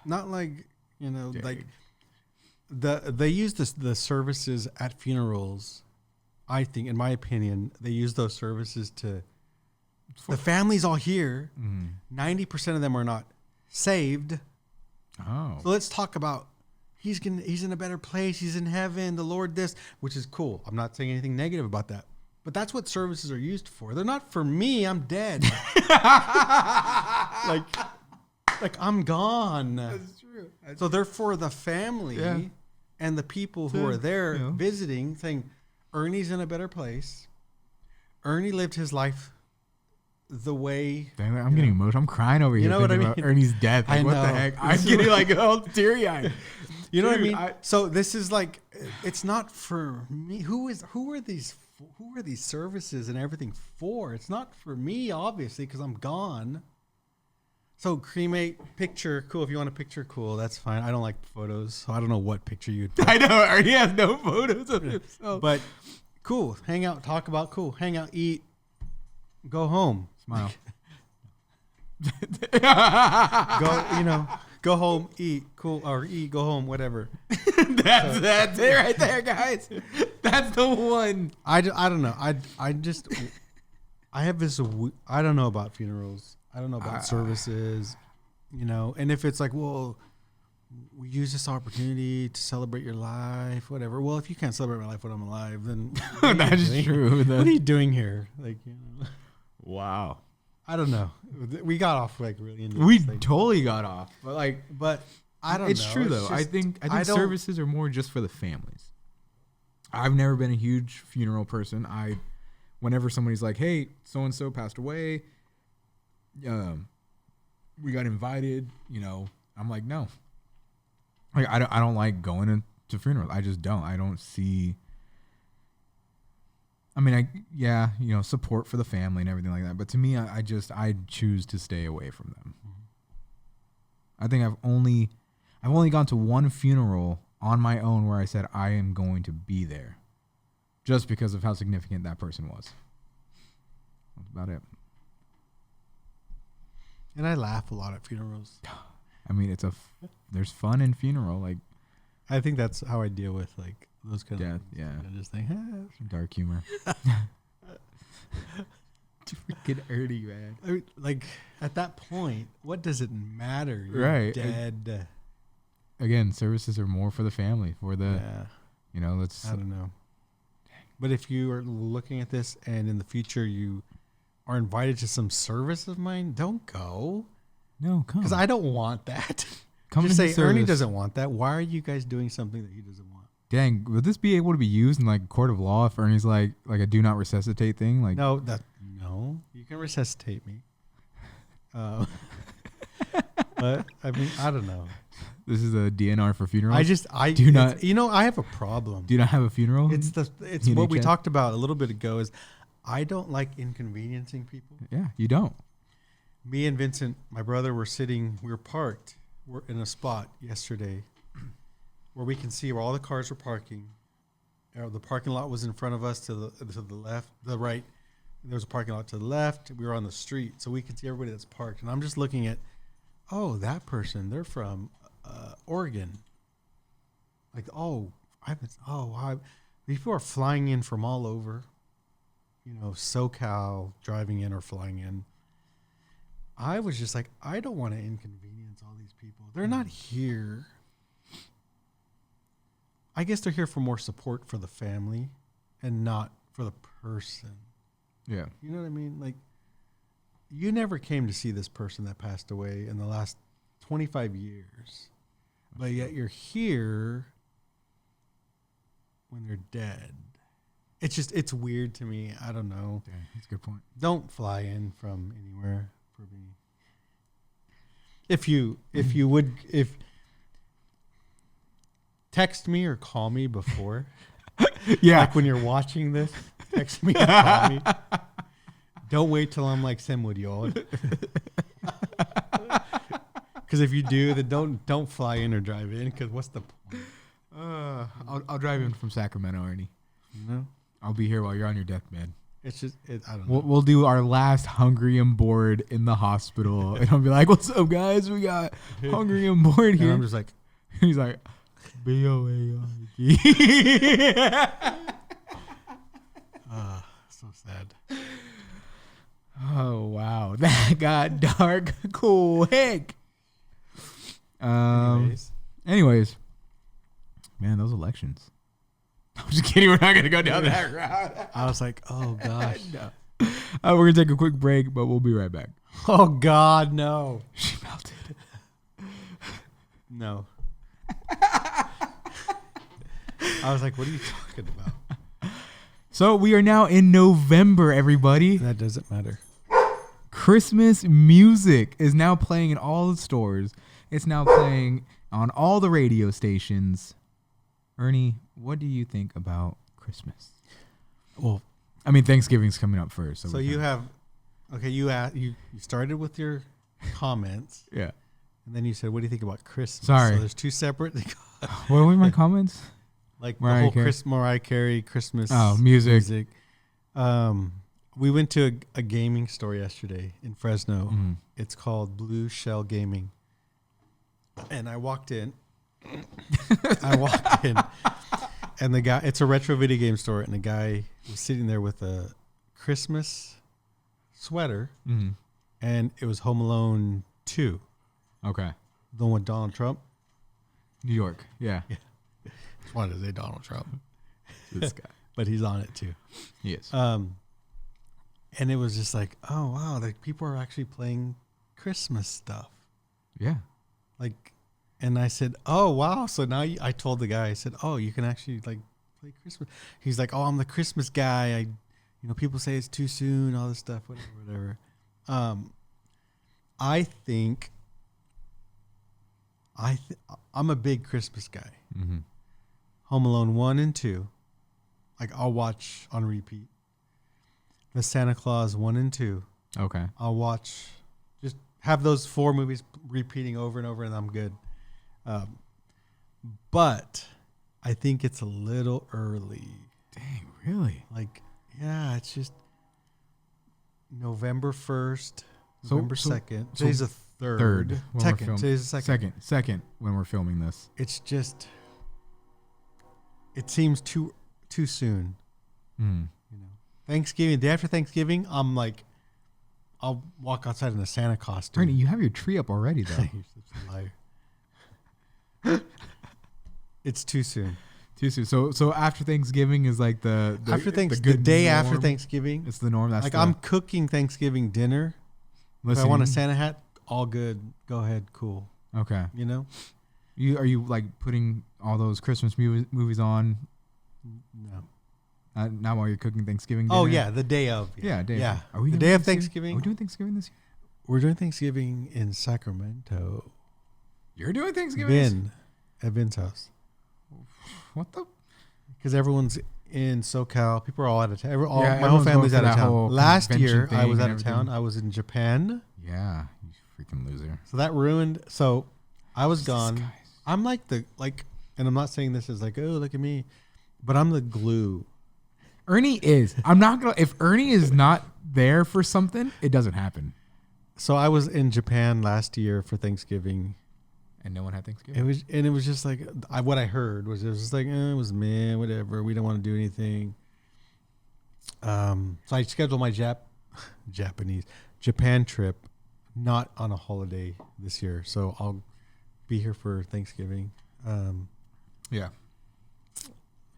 not like, like they use the services at funerals. I think, in my opinion, they use those services to. The family's all here. 90% of them are not saved. Oh. So let's talk about he's in a better place. He's in heaven. The Lord this, which is cool. I'm not saying anything negative about that. But that's what services are used for. They're not for me. I'm dead. like I'm gone. That's true. So they're for the family and the people who are there visiting, saying, Ernie's in a better place. Ernie lived his life the way. Dang it, I'm getting emotional. I'm crying over here. know what I thinking about mean? Ernie's death. Like, I what the know. heck? I'm getting like all teary eyed. You know what I Dude, mean? So this is like, it's not for me. Who are these services and everything for? It's not for me, obviously, because I'm gone. So cremate, picture, cool. If you want a picture, cool. That's fine. I don't like photos, so I don't know what picture you'd put. I know Ernie has no photos of himself. But cool. Hang out, talk about cool. Hang out, eat, go home. Smile. Go home, eat, cool, or eat, go home, whatever. That's it right there, guys. That's the one. I don't know. I have this. I don't know about funerals. I don't know about services. And if it's like, well, we use this opportunity to celebrate your life, whatever. Well, if you can't celebrate my life when I'm alive, then That's true. What are you doing here? Like, Wow. I don't know. We got off like really into We this thing. totally got off, but I don't it's know. true It's though. I just- think I don't- services are more just for the families. I've never been a huge funeral person. Whenever somebody's like, "Hey, so and so passed away," we got invited. I'm like, no. Like I don't like going to funerals. I just don't. I don't see. I mean, support for the family and everything like that. But to me, I choose to stay away from them. I think I've only gone to one funeral on my own where I said I am going to be there, just because of how significant that person was. That's about it. And I laugh a lot at funerals. I mean, there's fun in funeral, like I think that's how I deal with like those kind death. of. Yeah, I just think, dark humor. Freaking Ernie, man. like at that point, what does it matter? You're Right. dead. Again, services are more for the family, for the Yeah, let's I don't know. But if you are looking at this and in the future you are invited to some service of mine, don't go no come because I don't want that. come Just into say Ernie service. doesn't want that. Why are you guys doing something that he doesn't want? Dang, would this be able to be used in like a court of law if Ernie's like a do not resuscitate thing? Like, No, you can resuscitate me. But I mean, I don't know. this is a DNR for funerals. I Do not- I have a problem. do you not have a funeral. It's You what we NHS? talked about a little bit ago. Is I don't like inconveniencing people. Yeah, you don't. Me and Vincent, my brother, we were parked. We're in a spot yesterday where we can see where all the cars were parking. The parking lot was in front of us to the left, the right. There was a parking lot to the left. We were on the street, so we can see everybody that's parked. And I'm just looking at, that person, they're from Oregon. Like, people are flying in from all over. SoCal driving in or flying in, I was just like, I don't want to inconvenience all these people. They're not here. I guess they're here for more support for the family and not for the person. Yeah. You know what I mean? Like, you never came to see this person that passed away in the last 25 years, but yet you're here when they're dead. It's weird to me. I don't know. Yeah, that's a good point. Don't fly in from anywhere for me. If you text me or call me before, Yeah. like when you're watching this, text me or call me. Don't wait till I'm like Semuriol. Because if you do, then don't fly in or drive in. Because what's the point? I'll drive in from Sacramento, Ernie. You know, I'll be here while you're on your deathbed. it's just I don't know. We'll do our last hungry and bored in the hospital, and I'll be like, "What's up, guys? We got hungry and bored And here." I'm just like, He's like, B-O-A-R-D. so sad. Oh wow, that got dark quick. Anyways, man, those elections. I'm just kidding. We're not gonna go down that route. I was like, oh gosh. No. We're gonna take a quick break, but we'll be right back. Oh God, no. She melted. No. I was like, what are you talking about? So we are now in November, everybody. That doesn't matter. Christmas music is now playing in all the stores. It's now playing on all the radio stations. Ernie, what do you think about Christmas? Well, I mean, Thanksgiving's coming up first. so you have, okay, you started with your comments, Yeah. and then you said, what do you think about Christmas? Sorry. So there's two separate, What were my comments? like Mariah the whole Carey. Mariah Carey Christmas. Oh, music. We went to a gaming store yesterday in Fresno. Mhm. It's called Blue Shell Gaming. And I walked in. And the guy, it's a retro video game store, and the guy was sitting there with a Christmas sweater, Mm-hmm. and it was Home Alone 2, Okay. the one with Donald Trump. New York. Yeah. Just wanted to say Donald Trump, This guy. but he's on it too. Yes. And it was just like, oh wow, like people are actually playing Christmas stuff. Yeah. Like, and I said, oh wow, so now I told the guy, I said, oh, you can actually like play Christmas. He's like, oh, I'm the Christmas guy. People say it's too soon, all this stuff, whatever. I think I'm a big Christmas guy. Mm-hmm. Home Alone 1 and 2, like I'll watch on repeat. The Santa Claus 1 and 2, Okay. I'll watch. Just have those 4 movies repeating over and over, and I'm good. But I think it's a little early. Dang, really? Like, yeah, it's just November 1st, So- November so- 2nd. so Today's the 3rd. Third. when we're Second. film- Today's the 2nd. Second when we're filming this. It's just, it seems too soon. Mm. Thanksgiving, day after Thanksgiving, I'm like, I'll walk outside in a Santa costume. Ernie, you have your tree up already, though. You're such a liar. It's too soon. Too soon. So after Thanksgiving is like the good day after norm? Thanksgiving. It's the norm. That's Like the, I'm cooking Thanksgiving dinner. If I want a Santa hat, all good. Go ahead, cool. Okay. You know? Are you like putting all those Christmas movies on? No. Not while you're cooking Thanksgiving dinner? Oh yeah, the day of. Yeah. Yeah. Are we The doing day of Thanksgiving? Are we doing Thanksgiving this year? We're doing Thanksgiving in Sacramento. You're doing Thanksgiving? At Vin's house. What the? Because everyone's in SoCal. People are all out of town. My whole everyone's family's going out for of that whole town. Last convention year, I thing was and out of town. everything. I was in Japan. Yeah, you freaking loser. So that ruined. So I was Jesus gone. Christ. I'm like and I'm not saying this as like, oh, look at me, but I'm the glue. Ernie is. I'm not gonna. If Ernie is not there for something, it doesn't happen. So I was in Japan last year for Thanksgiving. And no one had Thanksgiving. It was just like what I heard was it was just like it was meh, whatever. We don't want to do anything. So I scheduled my Japan trip not on a holiday this year. So I'll be here for Thanksgiving. Yeah.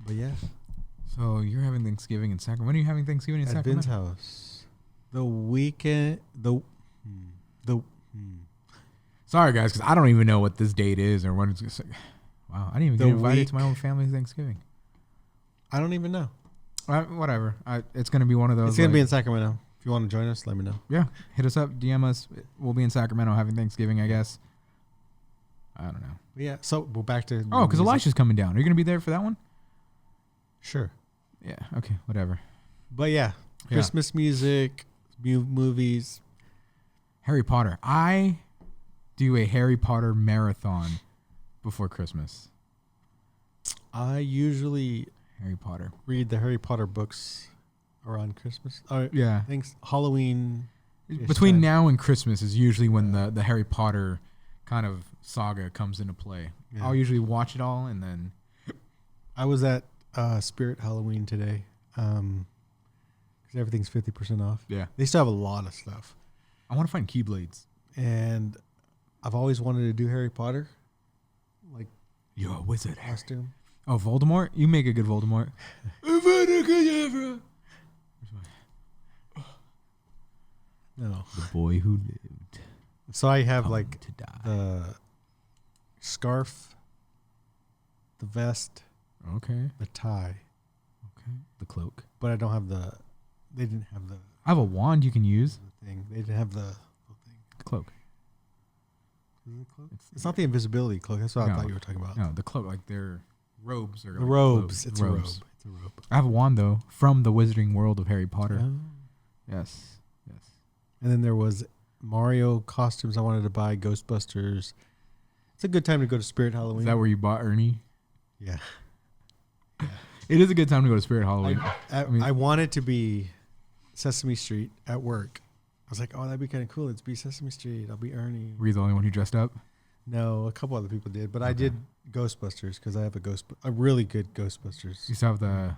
But yeah, So you're having Thanksgiving in Sacramento. When are you having Thanksgiving in at Ben's Sacramento? house. The weekend, the Sorry, guys, because I don't even know what this date is or when it's. Wow, I didn't even The get invited to my week- own family's Thanksgiving. I don't even know. Whatever. It's gonna be one of those. It's gonna like- be in Sacramento. If you want to join us, let me know. Yeah, hit us up, DM us. We'll be in Sacramento having Thanksgiving, I guess. I don't know. But yeah, so we're back to Oh, because music. Elisha's coming down. Are you gonna be there for that one? Sure. Yeah. Okay. Whatever. But yeah, Yeah. Christmas music, movies. Harry Potter. I do a Harry Potter marathon before Christmas. I usually Harry Potter. read the Harry Potter books around Christmas. Yeah. Thanks. Halloween. Between time. now and Christmas is usually when the Harry Potter kind of saga comes into play. Yeah. I'll usually watch it all and then I was at Spirit Halloween today. Because everything's 50% off. yeah. They still have a lot of stuff. I want to find Keyblades. And I've always wanted to do Harry Potter, like You're a wizard, Harry. costume. Oh, Voldemort? You make a good Voldemort. No. The boy who lived So I have like to die. the scarf, the vest, Okay. the tie, Okay. The cloak. but I don't have the. They didn't have the I have a wand you can use. thing. They didn't have the thing. Cloak. Is it a cloak? It's not the invisibility cloak. That's what No. I thought you were talking about. No, the cloak. Like their robes are The like robes. cloaks. It's Robes. a robe. It's a robe. I have a wand though from the Wizarding World of Harry Potter. Oh. Yes. Yes. And then there was Mario costumes I wanted to buy. Ghostbusters. It's a good time to go to Spirit Halloween. Is that where you bought Ernie? Yeah. It is a good time to go to Spirit Halloween. I want it to be Sesame Street at work. I was like, oh, that'd be kind of cool. It's be Sesame Street. I'll be Ernie. Were you the only one who dressed up? No, a couple other people did, but I did Ghostbusters because I have a really good Ghostbusters. You still have the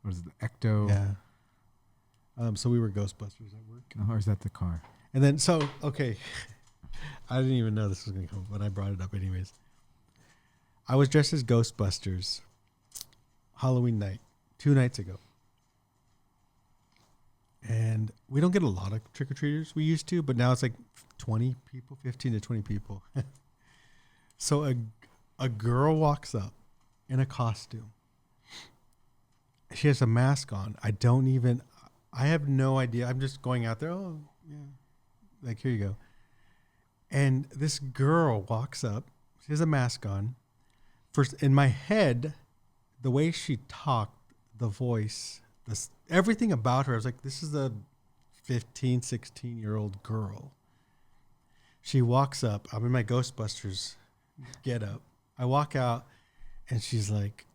what is it, the Ecto? Yeah. So we were Ghostbusters at work, Or is that the car? and then okay, I didn't even know this was gonna come, but I brought it up anyways. I was dressed as Ghostbusters Halloween night 2 nights ago. And we don't get a lot of trick-or-treaters. We used to, but now it's like 20 people, 15 to 20 people. So a girl walks up in a costume. She has a mask on. I have no idea. I'm just going out there. Oh, yeah. Like, here you go. And this girl walks up. She has a mask on. First, in my head, the way she talked, the voice, everything about her, I was like, this is a 15, 16-year-old girl. She walks up. I'm in my Ghostbusters get up. I walk out, and she's like,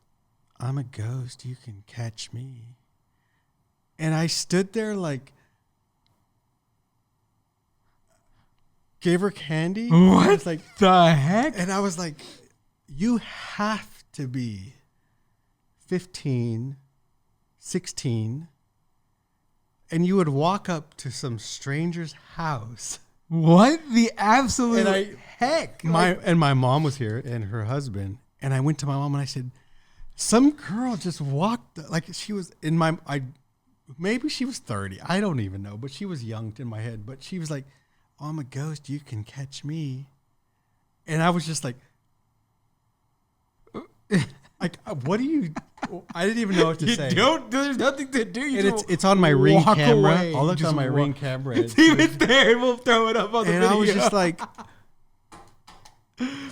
I'm a ghost. You can catch me. And I stood there like, gave her candy. What I was like, the heck? and I was like, you have to be 15, 16, and you would walk up to some stranger's house. What the absolute And heck? My mom was here and her husband, and I went to my mom and I said, some girl just walked like she was in maybe she was 30. I don't even know, but she was young in my head. But she was like, oh, I'm a ghost. You can catch me. And I was just like, what do you? I didn't even know what to say. There's nothing to do. You And just it's on my Ring walk camera. away. I'll look Just on my walk. Ring camera. It's even there. We'll throw it up on the And video. I was just like,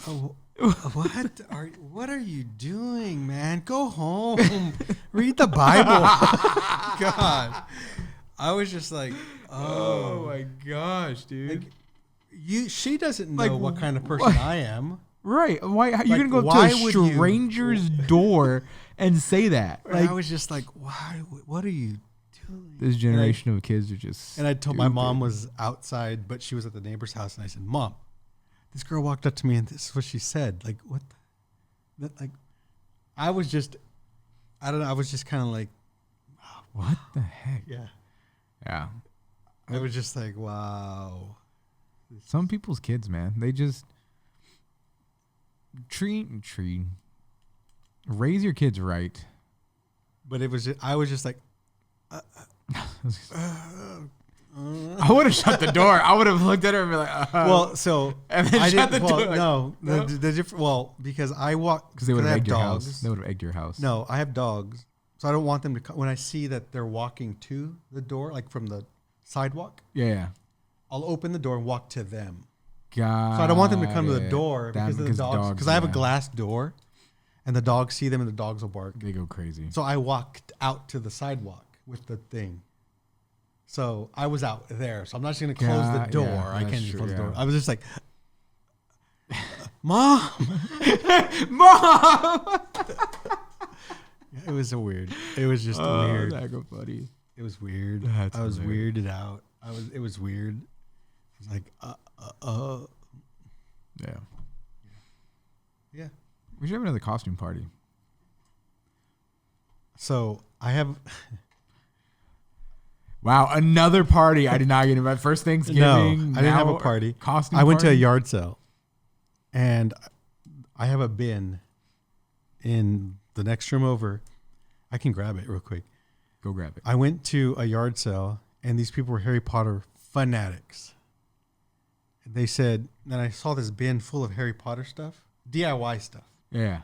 oh, what are you doing, man? Go home. Read the Bible. God. I was just like, oh my gosh, dude. like, she doesn't know Like, what kind of person what? I am. Right. Why? You're Like, going to go why to a would you- stranger's door and say that. And Like, I was just like, why? What are you doing? this generation of kids are just. And I told my stupid. mom was outside, but she was at the neighbor's house, and I said, Mom, this girl walked up to me, and this is what she said. Like, what? I was just, I don't know. I was just kind of like, What the heck? Yeah. Yeah. I was just like, wow. Some people's kids, man, they just raise your kids right. But it was just, I was just like, I would have shut the door. I would have looked at her and be like, well, so and then I shut didn't, the well, door. no, No? the different, well, because I walk, because they would I have have egged your dogs. house. They would have egged your house. No, I have dogs. So I don't want them to, when I see that they're walking to the door, like from the sidewalk, Yeah. I'll open the door and walk to them. God. So I don't want them to come to the door because of the dogs. Because I have a yeah, glass door, and the dogs see them and the dogs will bark. They go crazy. So I walked out to the sidewalk with the thing. So I was out there. So I'm not just going to close the God, door. yeah, I that's can't just true, close the door. yeah. I was just like, Mom. Mom. It was so weird. It was just weird. That go funny. It was weird. That's I was hilarious. weirded out. It was weird. I was like, Yeah. yeah. We should have another costume party. So I have. Wow, another party. I did not get invited. First Thanksgiving. No, I didn't have a now party. Costume I went to a party? yard sale, and I have a bin in the next room over. I can grab it real quick. Go grab it. I went to a yard sale, and these people were Harry Potter fanatics. And they said, and I saw this bin full of Harry Potter stuff, DIY stuff. Yeah.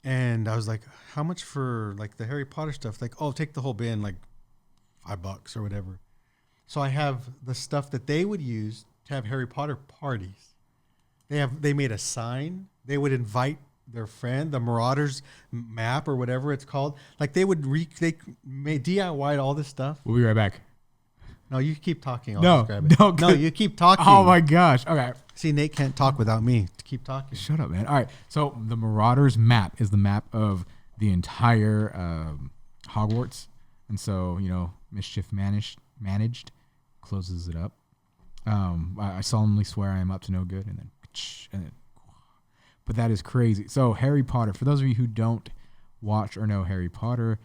And I was like, how much for like the Harry Potter stuff? Like, oh, take the whole bin, like $5 or whatever. So I have the stuff that they would use to have Harry Potter parties. They made a sign. They would invite their friend, the Marauders map or whatever it's called. Like they made DIY'd all this stuff. We'll be right back. No, you keep talking. I'll No, just grab it. no, No, you keep talking. Oh my gosh. Okay. See, Nate can't talk without me. Keep talking. Shut up, man. All right. So the Marauders map is the map of the entire Hogwarts. And so, Mischief managed closes it up. I solemnly swear I am up to no good. And then, but that is crazy. So Harry Potter, for those of you who don't watch or know Harry Potter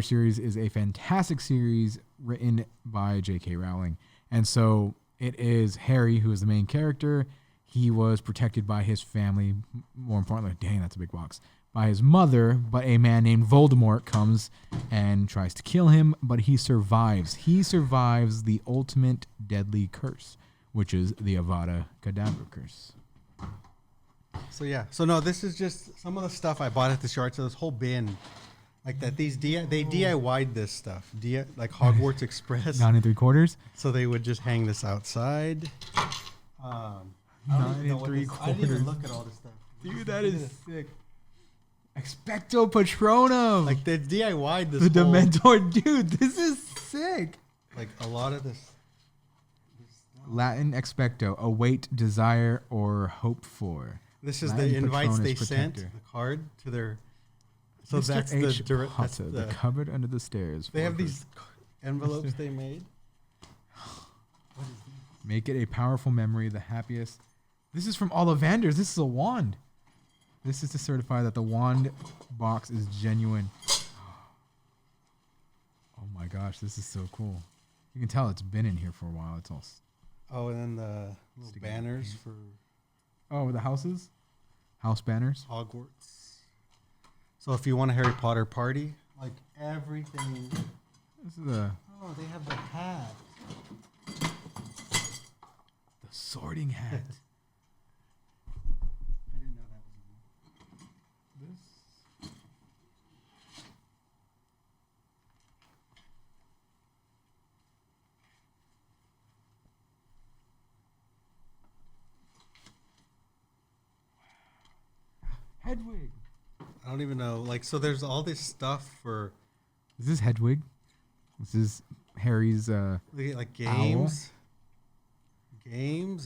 series is a fantastic series written by J.K. Rowling. And so it is Harry who is the main character. He was protected by his family. More importantly, dang, that's a big box. By his mother, but a man named Voldemort comes and tries to kill him, but he survives. He survives the ultimate deadly curse, which is the Avada Kedavra curse. So yeah. So no, this is just some of the stuff I bought at this yard. So this whole bin, like that. They DIY'd this stuff. Like Hogwarts Express. 9 3/4. So they would just hang this outside. I don't even know what this- I didn't even 9 3/4. look at all this stuff. Dude, that is sick. Expecto Patronum. Like they DIY'd this. the whole- Dementor. Dude, this is sick. Like a lot of this. Latin expecto, await, desire, or hope for. This is Latin the invites they Patronus sent. Protector. The card to their. So Mr. that's H. the direct. That's Potter, the, the cupboard under the stairs. they have for- these envelopes they made. Make it a powerful memory, the happiest. This is from Ollivanders. This is a wand. This is to certify that the wand box is genuine. Oh my gosh, this is so cool. You can tell it's been in here for a while. It's all. Oh, and then the little Sticky banners for Oh, the houses? House banners? Hogwarts. So if you want a Harry Potter party, like everything. This is a Oh, they have the hat. the sorting hat. I didn't know that was. This Hedwig. I don't even know. Like, so there's all this stuff for Is this Hedwig? This is Harry's like games,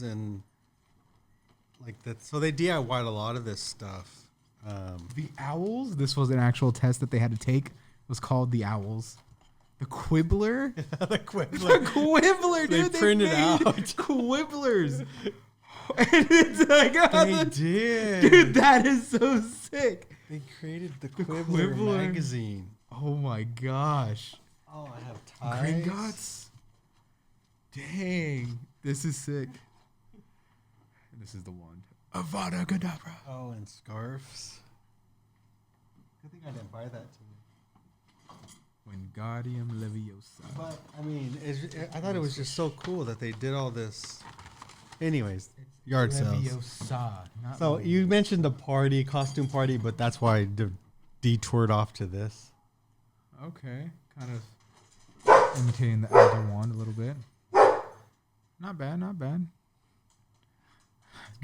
and like that. So they DIY'd a lot of this stuff. the owls. This was an actual test that they had to take. It was called the owls. The Quibbler. The Quibbler. The Quibbler, They dude. printed made out. Quibblers. And it's like, They did. dude, that is so sick. They created the Quibbler Quibbler. magazine. Oh my gosh. Oh, I have ties. Gringotts. Dang, this is sick. And this is the wand. Avada Kedavra. Oh, and scarves. Good thing I didn't buy that today. Wingardium Leviosa. But I mean, I thought it was just so cool that they did all this. Anyways, yard sales. Leviosa. Not So Leviosa. you mentioned the party, costume party, but that's why I detoured off to this. Okay, kind of imitating the Elder Wand a little bit. Not bad, not bad.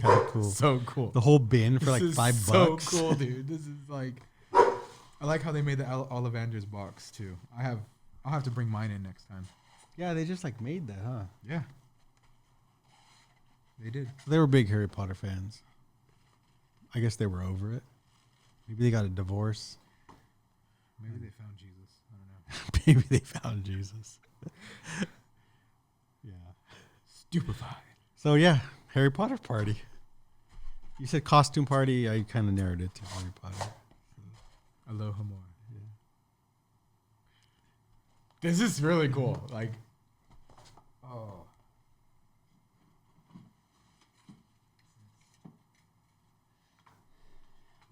Kind of cool. So cool. The whole bin for This like is $5. So cool, dude. This is like, I like how they made the Ollivanders box too. I'll have to bring mine in next time. Yeah, they just like made that, huh? Yeah, they did. They were big Harry Potter fans. I guess they were over it. Maybe they got a divorce. Maybe they found Jesus. I don't know. Maybe they found Jesus. Yeah. Stupefied. So yeah, Harry Potter party. You said costume party. I kind of narrowed it to Harry Potter. Aloha more. This is really cool. Like, oh.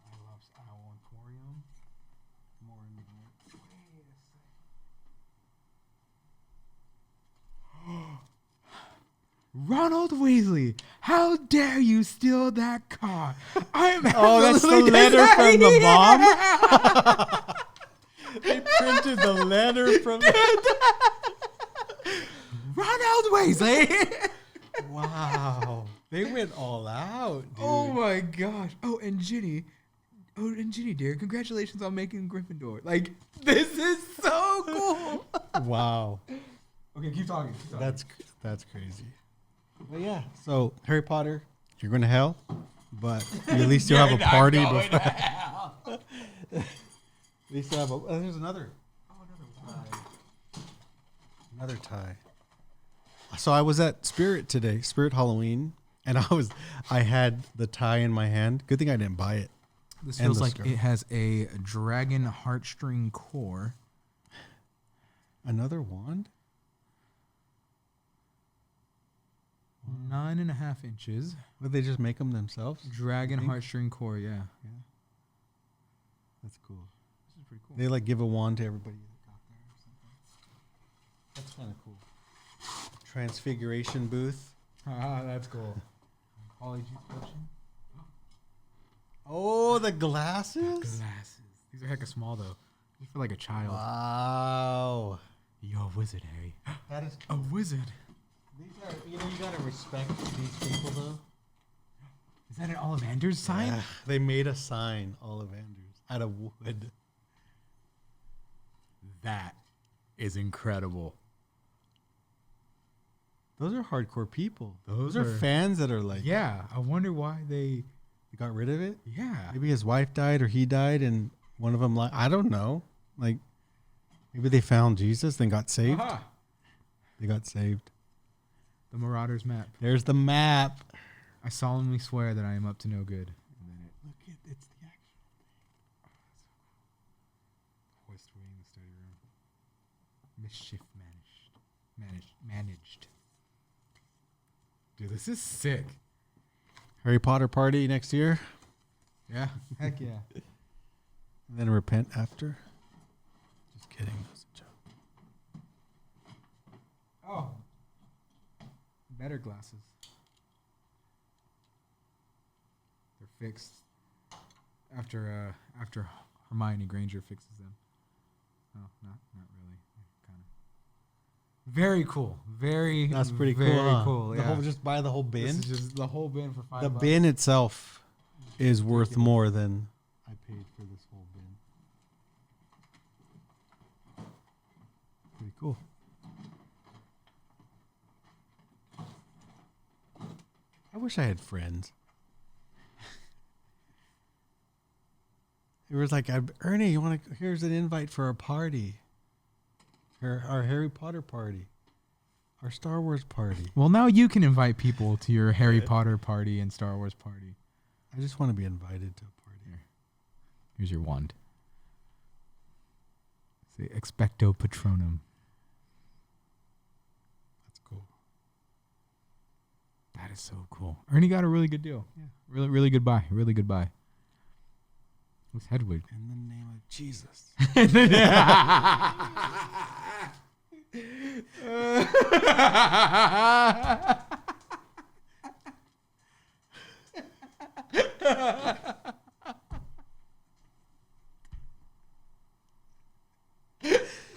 I love Owl Emporium. More in Ronald Weasley, how dare you steal that car? I'm Oh, that's the absolutely letter from the mom. They printed the letter from. Ronald Weasley. Wow, they went all out, dude. Oh my gosh. Oh, and Ginny, dear, congratulations on making Gryffindor. Like, this is so cool. Wow, Okay, keep talking. that's crazy. But yeah, so Harry Potter, you're going to hell, but at least you'll have a party before. At least you'll have a. Oh, there's another. Another tie. So I was at Spirit today, Spirit Halloween, and I had the tie in my hand. Good thing I didn't buy it. This And feels the like scarf. it has a dragon heartstring core. Another wand? 9.5 inches. Would they just make them themselves? Dragon think? heartstring core, yeah. That's cool. This is pretty cool. They like give a wand to everybody that got there or something. That's kind of cool. Transfiguration booth. Ah, that's cool. Polyjuice potion. Oh, the glasses. Glasses. These are hecka small though. These for like a child. Wow. You're a wizard, Harry. That is. A wizard. These are. You gotta respect these people though. Is that an Ollivander's sign? Yeah, they made a sign, Ollivanders, out of wood. That is incredible. Those are hardcore people. Those are are- fans that are like, Yeah, I wonder why they. got rid of it. Yeah. Maybe his wife died or he died, and one of them, like, I don't know. Like, maybe they found Jesus, then got saved. Aha! They got saved. The Marauders map. There's the map. I solemnly swear that I am up to no good. And then it. Look at it's the actual. Hoist wing the study room. Mischief managed. Dude, this is sick. Harry Potter party next year, Yeah. Heck yeah. and then repent after. Just kidding. That's a joke. Oh. Better glasses. They're fixed. After Hermione Granger fixes them. Oh, not really. Kind of. Very cool. That's pretty cool. Very Huh? cool. The Yeah. whole, just buy the whole bin. This is just the whole bin for $5. The bin itself is worth more than I paid for this whole bin. Pretty cool. I wish I had friends. It was like, Ernie, you want to? Here's an invite for our party. Our Harry Potter party. Our Star Wars party. Well, now you can invite people to your Harry Potter party and Star Wars party. I just want to be invited to a party. Here's your wand. Say Expecto Patronum. That's cool. That is so cool. Ernie got a really good deal. Yeah. Really, really good buy. Really good buy. Who's Hedwig? In the name of Jesus.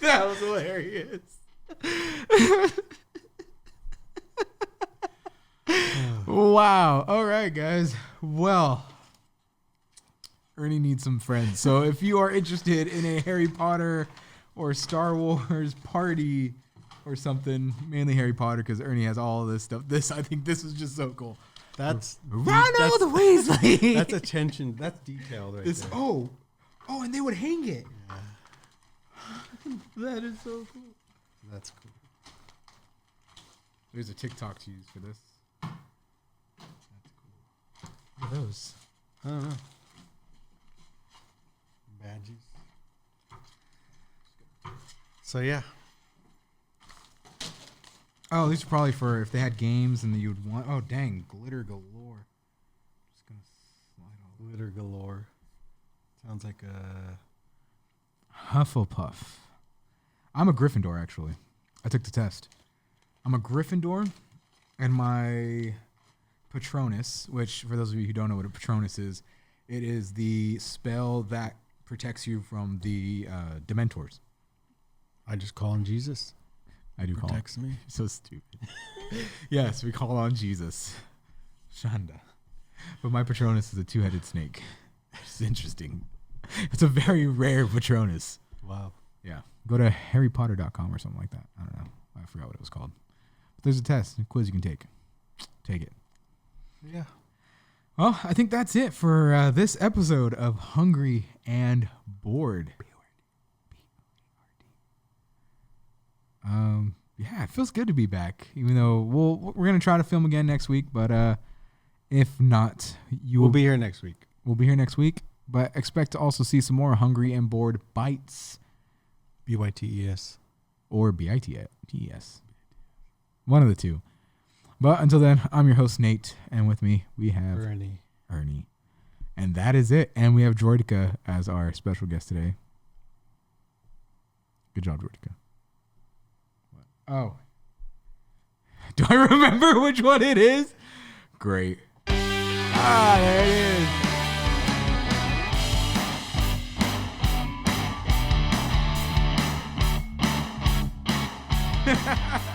That was hilarious. Wow. All right, guys. Well, Ernie needs some friends. So if you are interested in a Harry Potter or Star Wars party or something, mainly Harry Potter, because Ernie has all of this stuff. I think this was just so cool. That's Ronald Weasley. That's attention. That's detailed right This, there. oh, and they would hang it. That is so cool. That's cool. There's a TikTok to use for this. That's cool. Look at those. I don't know. Badges. So yeah. Oh, these are probably for if they had games and you'd want. Oh, dang, glitter galore. Just gonna slide all. Glitter galore. Sounds like a Hufflepuff. I'm a Gryffindor, actually. I took the test. I'm a Gryffindor, and my Patronus, which for those of you who don't know what a Patronus is, it is the spell that protects you from the Dementors. I just call him Jesus. I do call him. Protects me. So stupid. Yes, we call on Jesus. Shanda. But my Patronus is a two-headed snake. It's interesting. It's a very rare Patronus. Wow. Yeah. Go to harrypotter.com or something like that. I don't know. I forgot what it was called. But there's a test, a quiz you can take. Take it. Yeah. Well, I think that's it for this episode of Hungry and Bored. Yeah, it feels good to be back. Even though we're gonna try to film again next week, but if not, We'll be here next week. We'll be here next week. But expect to also see some more Hungry and Bored bites. BYTES. Or BITES. One of the two. But until then, I'm your host, Nate. And with me, we have Ernie. And that is it. And we have Droidika as our special guest today. Good job, Droidika. What? Oh. Do I remember which one it is? Great. Ah, there it is.